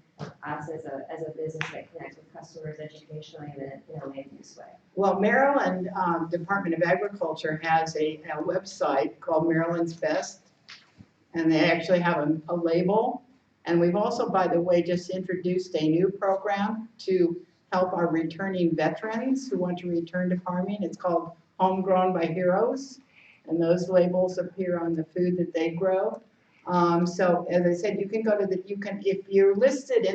us as a business that connects with customers educationally and in a land use way. Well, Maryland Department of Agriculture has a website called Maryland's Best, and they actually have a label. And we've also, by the way, just introduced a new program to help our returning veterans who want to return to farming. It's called Homegrown by Heroes, and those labels appear on the food that they grow. So as I said, you can go to if you're listed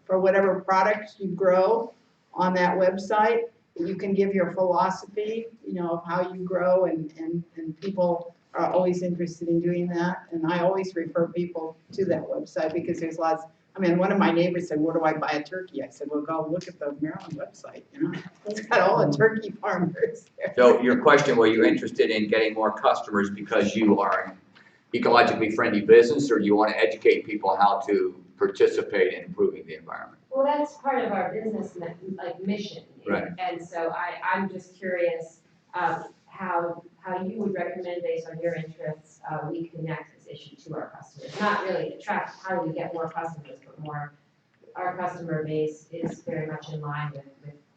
for whatever products you grow on that website, you can give your philosophy, of how you grow, and people are always interested in doing that. And I always refer people to that website because there's lots. One of my neighbors said, "Where do I buy a turkey?" I said, "Well, go look at the Maryland website. It's got all the turkey farmers there." So your question, were you interested in getting more customers because you are ecologically friendly business, or do you want to educate people how to participate in improving the environment? Well, that's part of our business mission. Right. And so I'm just curious how you would recommend, based on your interests, we connect this issue to our customers. Not really attract, how do we get more customers, but more our customer base is very much in line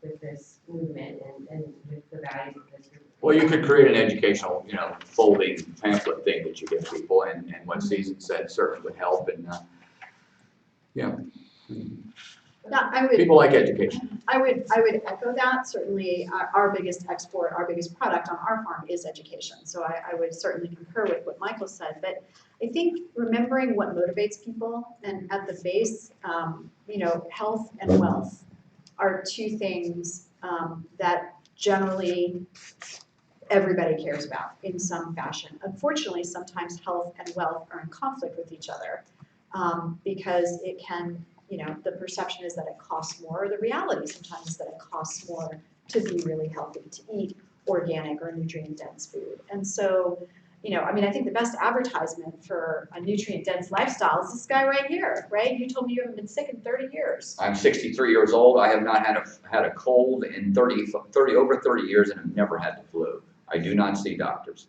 with this movement and with the values of this group. Well, you could create an educational, folding pamphlet thing that you give people, and what Susan said certainly would help, and, yeah. Yeah, I would. People like education. I would echo that. Certainly, our biggest export, our biggest product on our farm is education. So I would certainly concur with what Michael said. But I think remembering what motivates people, and at the base, health and wealth are two things that generally everybody cares about in some fashion. Unfortunately, sometimes health and wealth are in conflict with each other because it can, the perception is that it costs more, or the reality sometimes is that it costs more to be really healthy, to eat organic or nutrient-dense food. And so, I think the best advertisement for a nutrient-dense lifestyle is this guy right here, right? You told me you haven't been sick in 30 years. I'm 63 years old. I have not had a cold in over 30 years, and have never had the flu. I do not see doctors.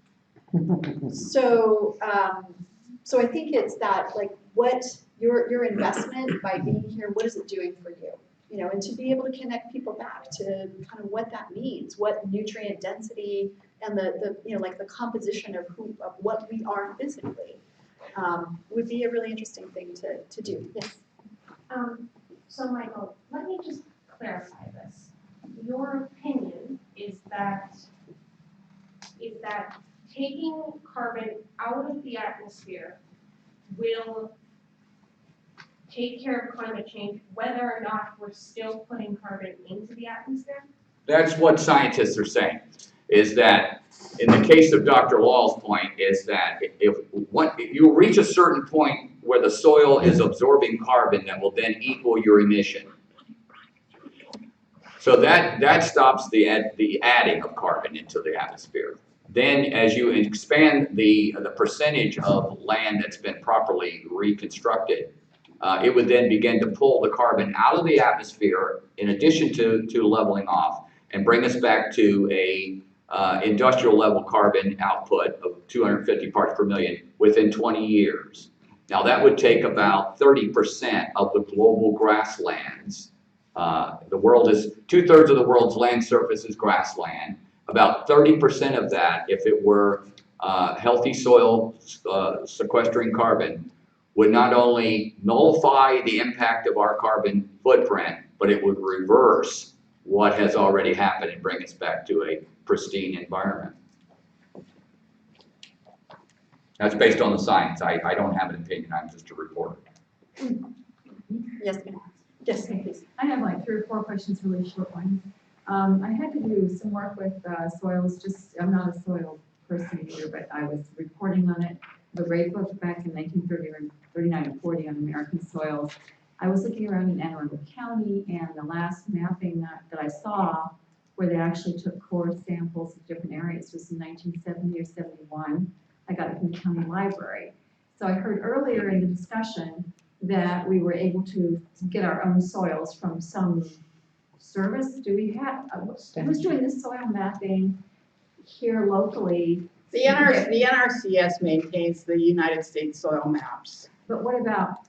So, so I think it's that, like, what your investment by being here, what is it doing for you? And to be able to connect people back to kind of what that means, what nutrient density and the composition of what we are physically would be a really interesting thing to do. Yes. So Michael, let me just clarify this. Your opinion is that taking carbon out of the atmosphere will take care of climate change, whether or not we're still putting carbon into the atmosphere? That's what scientists are saying, is that in the case of Dr. Law's point, is that if you reach a certain point where the soil is absorbing carbon that will then equal your emission. So that stops the adding of carbon into the atmosphere. Then as you expand the percentage of land that's been properly reconstructed, it would then begin to pull the carbon out of the atmosphere in addition to leveling off, and bring us back to a industrial level carbon output of 250 parts per million within 20 years. Now that would take about 30% of the global grasslands. The world is 2/3 of the world's land surface is grassland. About 30% of that, if it were healthy soil sequestering carbon, would not only nullify the impact of our carbon footprint, but it would reverse what has already happened and bring us back to a pristine environment. That's based on the science. I don't have an opinion, I'm just a reporter. Yes, ma'am. Yes, please. I have like 3 or 4 questions, really short ones. I had to do some work with soils, I'm not a soil person either, but I was reporting on it. The great book back in 1939 and 40 on American soils. I was looking around in Anne Arundel County, and the last mapping that I saw, where they actually took core samples of different areas, was in 1970 or 71. I got it from the county library. So I heard earlier in the discussion that we were able to get our own soils from some service. Do we have, who's doing this soil mapping here locally? The NRCS maintains the United States soil maps. But what about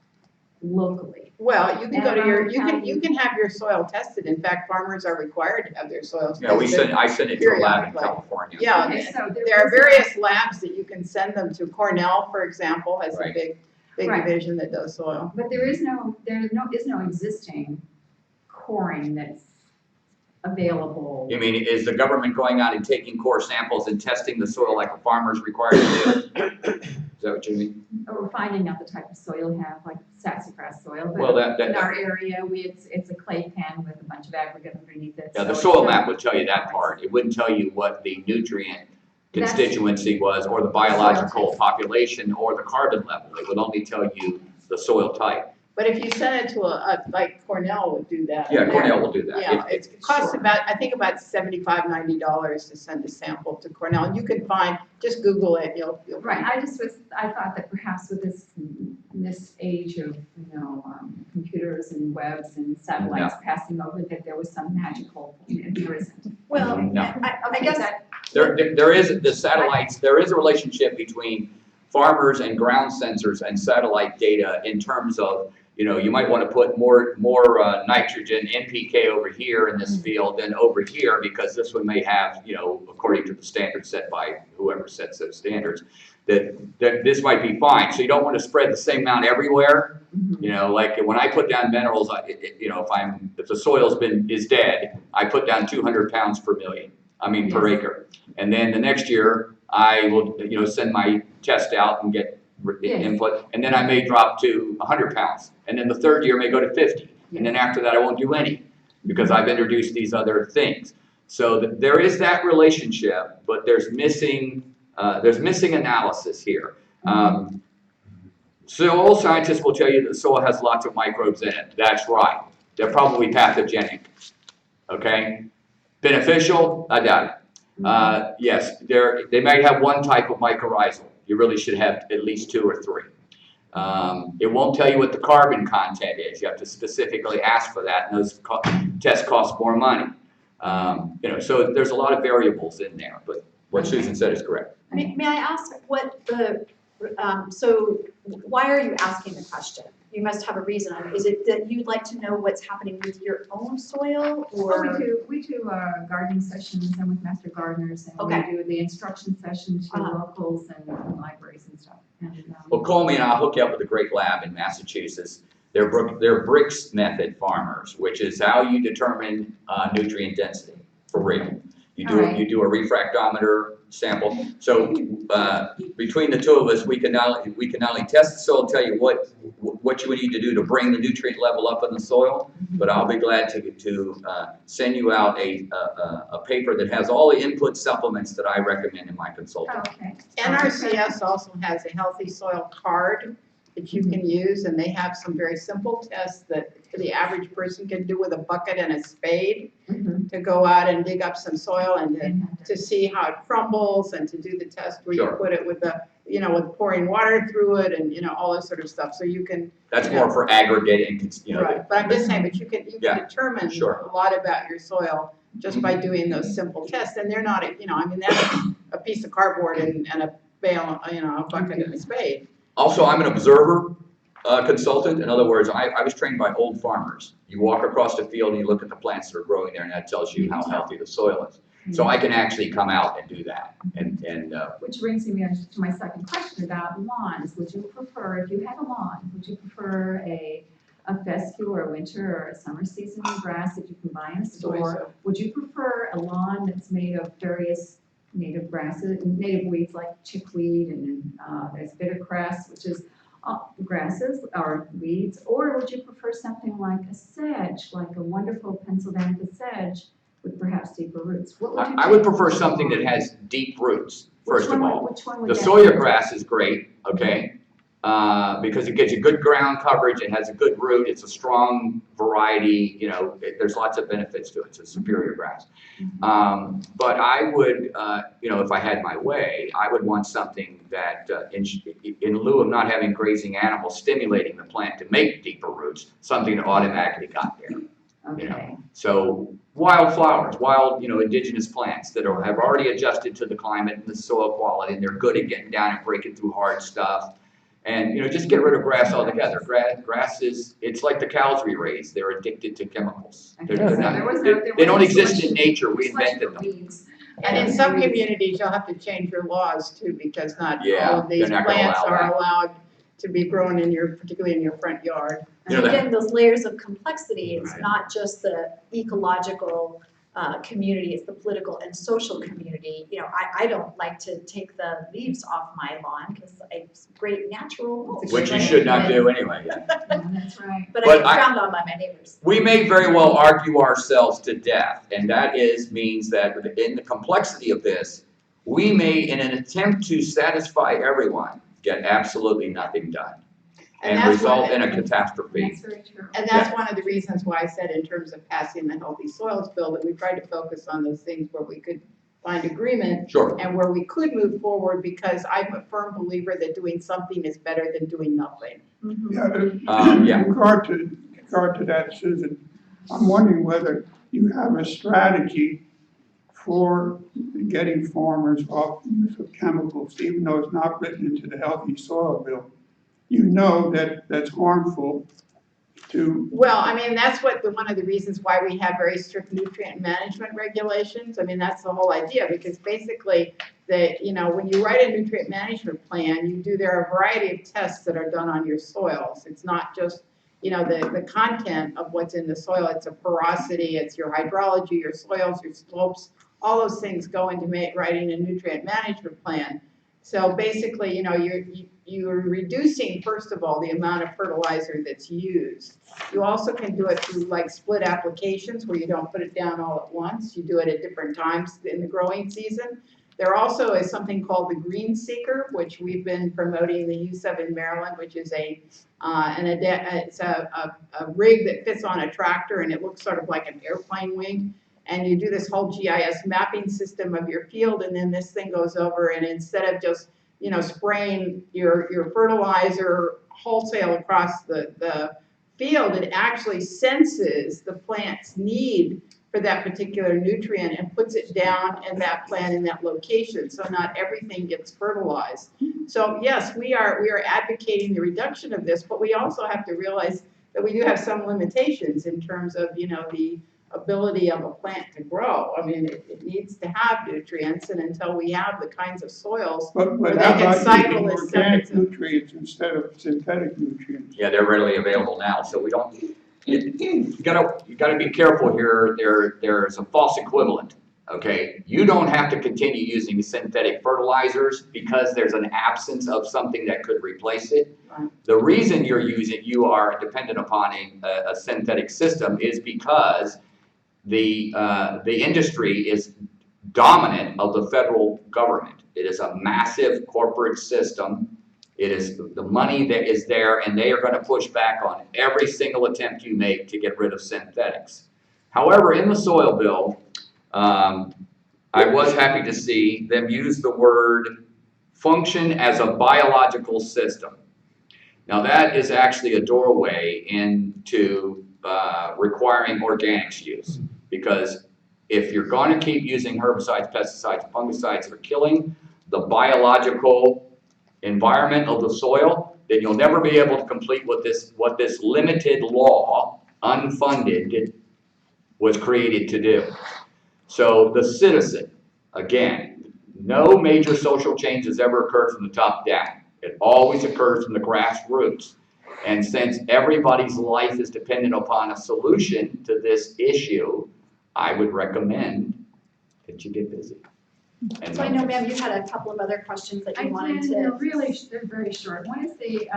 locally? Well, you can go to you can have your soil tested. In fact, farmers are required to have their soils tested. Yeah, I sent it to a lab in California. Yeah, Okay, so there are various labs that you can send them to. Cornell, for example, has a big Right. division that does soil. But there is no existing coring that's available. You mean, is the government going out and taking core samples and testing the soil like a farmer's required to do? Is that what you mean? Or we're finding out the type of soil you have, like sassafras soil. Well, But in our area, it's a clay pan with a bunch of aggregate underneath it. Yeah, the so soil it's map would tell you that part. It wouldn't tell you what the nutrient constituency was, or the biological population, or the carbon level. It would only tell you the soil type. But if you send it to like Cornell would do that. Yeah, Cornell will do that. Yeah, it costs about $75, $90 to send a sample to Cornell. And you can find, just Google it, you'll Right, I thought that perhaps with this age of, computers and webs and satellites passing over, that there was some magical, there isn't. Well, No. I guess There is the satellites, there is a relationship between farmers and ground sensors and satellite data in terms of you might want to put more nitrogen, NPK over here in this field than over here, because this one may have, according to the standards set by whoever sets those standards, that this might be fine. So you don't want to spread the same amount everywhere. Like when I put down minerals, if the soil's is dead, I put down 200 pounds per per acre. And then the next year, I will, send my test out and get input, and then I may drop to 100 pounds. And then the third year may go to 50. And then after that, I won't do any, because I've introduced these other things. So there is that relationship, but there's missing analysis here. Soil scientists will tell you that soil has lots of microbes in it. That's right. They're probably pathogenic. Okay? Beneficial? I doubt it. Yes, they might have one type of mycorrhizal. You really should have at least 2 or 3. It won't tell you what the carbon content is. You have to specifically ask for that, and those tests cost more money. So there's a lot of variables in there, but what Susan said is correct. May I ask what so why are you asking the question? You must have a reason. Is it that you'd like to know what's happening with your own soil, or? We do gardening sessions and with master gardeners, and we do the instruction sessions to locals and libraries and stuff. Well, call me and I'll hook you up with a great lab in Massachusetts. They're bricks method farmers, which is how you determine nutrient density for real. You do a refractometer sample. So between the two of us, we can not only test the soil and tell you what you would need to do to bring the nutrient level up in the soil, but I'll be glad to send you out a paper that has all the input supplements that I recommend in my consulting. Okay. NRCS also has a healthy soil card that you can use, and they have some very simple tests that the average person can do with a bucket and a spade to go out and dig up some soil and to see how it crumbles, and to do the test where you put it with with pouring water through it, and all this sort of stuff. So you can. That's more for aggregating, Right, but I'm just saying, but you can determine a lot about your soil just by doing those simple tests, and they're not, that's a piece of cardboard and a bale, a bucket and a spade. Also, I'm an observer consultant. In other words, I was trained by old farmers. You walk across the field and you look at the plants that are growing there, and that tells you how healthy the soil is. So I can actually come out and do that. Which brings me to my second question about lawns. Would you prefer, if you had a lawn, would you prefer a fescue or a winter or a summer season grass that you can buy in a store? Would you prefer a lawn that's made of various native grasses, native weeds like chickweed, and there's bittercress, which is grasses or weeds, or would you prefer something like a sedge, like a wonderful Pennsylvania sedge with perhaps deeper roots? What would you I would prefer something that has deep roots, first of all. Which one would the soya grass is great, okay? Because it gives you good ground coverage, it has a good root, it's a strong variety, there's lots of benefits to it. It's a superior grass. But I would, if I had my way, I would want something that, in lieu of not having grazing animals stimulating the plant to make deeper roots, something that automatically got there. Okay. So wildflowers, indigenous plants that have already adjusted to the climate and the soil quality, and they're good at getting down and breaking through hard stuff. And, just get rid of grass altogether. Grass it's like the cows we raise. They're addicted to chemicals. They don't exist in nature. We invented them. And in some communities, you'll have to change your laws too, because not all of these plants are allowed to be grown particularly in your front yard. And again, those layers of complexity, it's not just the ecological community, it's the political and social community. I don't like to take the leaves off my lawn because it's great natural. Which you should not do anyway. That's right. But I get frowned on by my neighbors. We may very well argue ourselves to death, and that means that in the complexity of this, we may, in an attempt to satisfy everyone, get absolutely nothing done. And result in a catastrophe. That's very true. And that's one of the reasons why I said in terms of passing the Healthy Soils Bill, that we tried to focus on those things where we could find agreement. Sure. And where we could move forward, because I'm a firm believer that doing something is better than doing nothing. In regard to that, Susan, I'm wondering whether you have a strategy for getting farmers off the use of chemicals, even though it's not written into the Healthy Soil Bill. That that's harmful, to, Well, I mean, that's one of the reasons why we have very strict nutrient management regulations. I mean, that's the whole idea, because basically, when you write a nutrient management plan, there are a variety of tests that are done on your soils. It's not just, the content of what's in the soil, it's a porosity, it's your hydrology, your soils, your slopes, all those things go into writing a nutrient management plan. So basically, you're reducing, first of all, the amount of fertilizer that's used. You also can do it through like split applications where you don't put it down all at once. You do it at different times in the growing season. There also is something called the Green Seeker, which we've been promoting the use of in Maryland, which is a rig that fits on a tractor and it looks sort of like an airplane wing. And you do this whole GIS mapping system of your field, and then this thing goes over, and instead of just, spraying your fertilizer wholesale across the field, it actually senses the plant's need for that particular nutrient and puts it down in that plant in that location, so not everything gets fertilized. So yes, we are advocating the reduction of this, but we also have to realize that we do have some limitations in terms of, the ability of a plant to grow. I mean, it needs to have nutrients, and until we have the kinds of soils but where they how can about cycle using this organic nutrients instead of synthetic nutrients? Yeah, they're readily available now, so we don't, you gotta be careful here. There's a false equivalent, okay? You don't have to continue using synthetic fertilizers because there's an absence of something that could replace it. Right. The reason you are dependent upon a synthetic system is because the industry is dominant of the federal government. It is a massive corporate system. It is the money that is there, and they are going to push back on every single attempt you make to get rid of synthetics. However, in the soil bill, I was happy to see them use the word function as a biological system. Now that is actually a doorway into requiring organics use, because if you're going to keep using herbicides, pesticides, fungicides for killing the biological environment of the soil, then you'll never be able to complete what this limited law, unfunded, was created to do. So the citizen, again, no major social change has ever occurred from the top down. It always occurs from the grassroots. And since everybody's life is dependent upon a solution to this issue, I would recommend that you get busy. And So I know, ma'am, you had a couple of other questions that I you wanted did, to. they're very short. One is the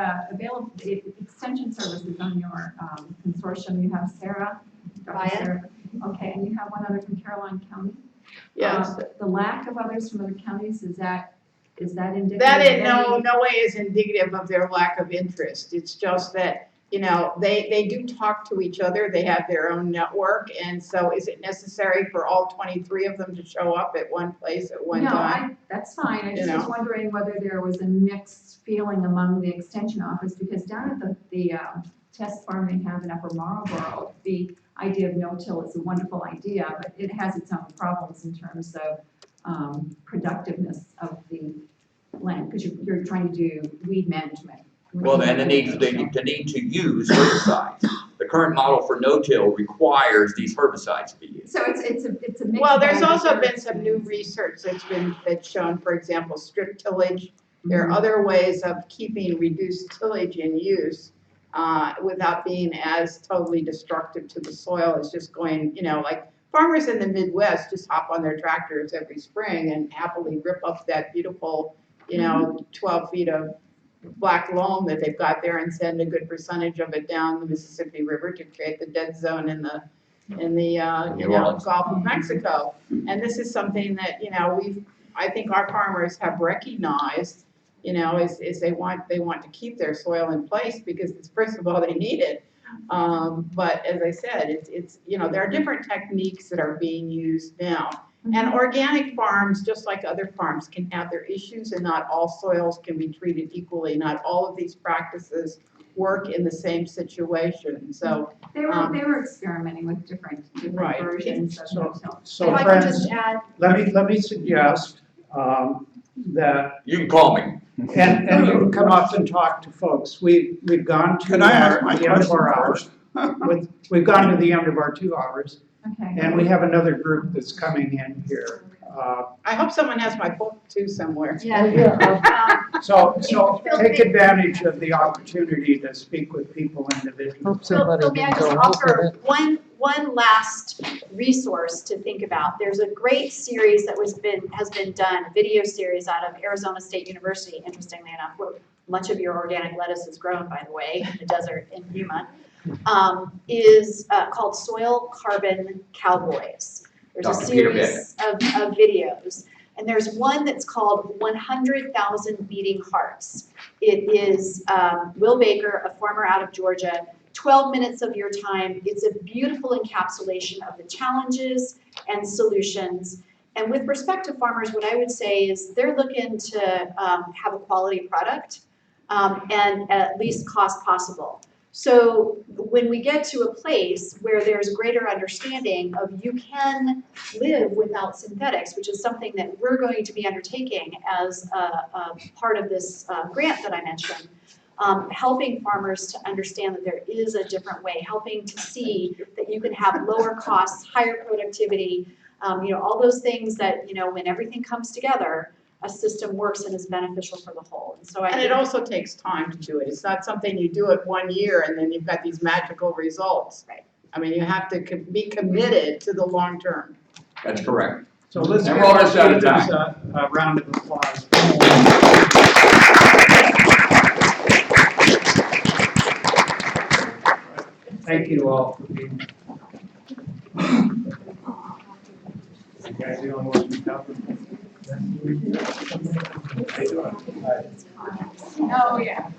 the extension services on your consortium. You have Sarah, Dr. Ryan. Sarah. Okay, and you have one other from Caroline County. Yes. The lack of others from other counties, is that indicative? That of in no any- way is indicative of their lack of interest. It's just that, they do talk to each other. They have their own network. And so is it necessary for all 23 of them to show up at one place at one time? No, that's fine. I just You was know. wondering whether there was a mixed feeling among the extension office, because down at the test farm they have in Upper Marlboro, the idea of no-till is a wonderful idea, but it has its own problems in terms of productiveness of the land, because you're trying to do weed management. well, and the need to use herbicides. The current model for no-till requires these herbicides to be used. So it's a mixed Well, there's bag. also been some new research that's shown, for example, strip tillage. There are other ways of keeping reduced tillage in use without being as totally destructive to the soil. It's just going, like farmers in the Midwest just hop on their tractors every spring and happily rip up that beautiful, 12 feet of black loam that they've got there and send a good percentage of it down the Mississippi River to create the dead zone in the Gulf of Mexico. And this is something that, I think our farmers have recognized, is they want to keep their soil in place because it's, first of all, they need it. But as I said, it's there are different techniques that are being used now. And organic farms, just like other farms, can have their issues, and not all soils can be treated equally. Not all of these practices work in the same situation. So They were experimenting with different Right. versions of no-till. So If I could friends, just add, let me suggest that, You can call me. and you can come up and talk to folks. We've gone to Can I ask my the end of question our hour. first? We've gone to the end of our 2 hours, Okay. and we have another group that's coming in here. I hope someone has my book too somewhere. So take advantage of the opportunity to speak with people individually. Phil, may I just offer one last resource to think about? There's a great series that has been done, a video series out of Arizona State University, interestingly enough, where much of your organic lettuce is grown, by the way, in the desert in Yuma, is called Soil Carbon Cowboys. There's a Dr. Peter series of videos. And there's one that's called 100,000 Beating Hearts. It is Will Baker, a farmer out of Georgia, 12 minutes of your time. It's a beautiful encapsulation of the challenges and solutions. And with respect to farmers, what I would say is they're looking to have a quality product and at least cost possible. So when we get to a place where there's greater understanding of you can live without synthetics, which is something that we're going to be undertaking as a part of this grant that I mentioned, helping farmers to understand that there is a different way, helping to see that you can have lower costs, higher productivity, all those things that, when everything comes together, a system works and is beneficial for the whole. And so And it also takes time to do it. It's not something you do it 1 year and then you've got these magical results. Right. I mean, you have to be committed to the long term. That's correct. So let's And give we're our almost out of speakers time. a round of applause. Thank you all for being here. You guys the only ones who covered? Oh, yeah.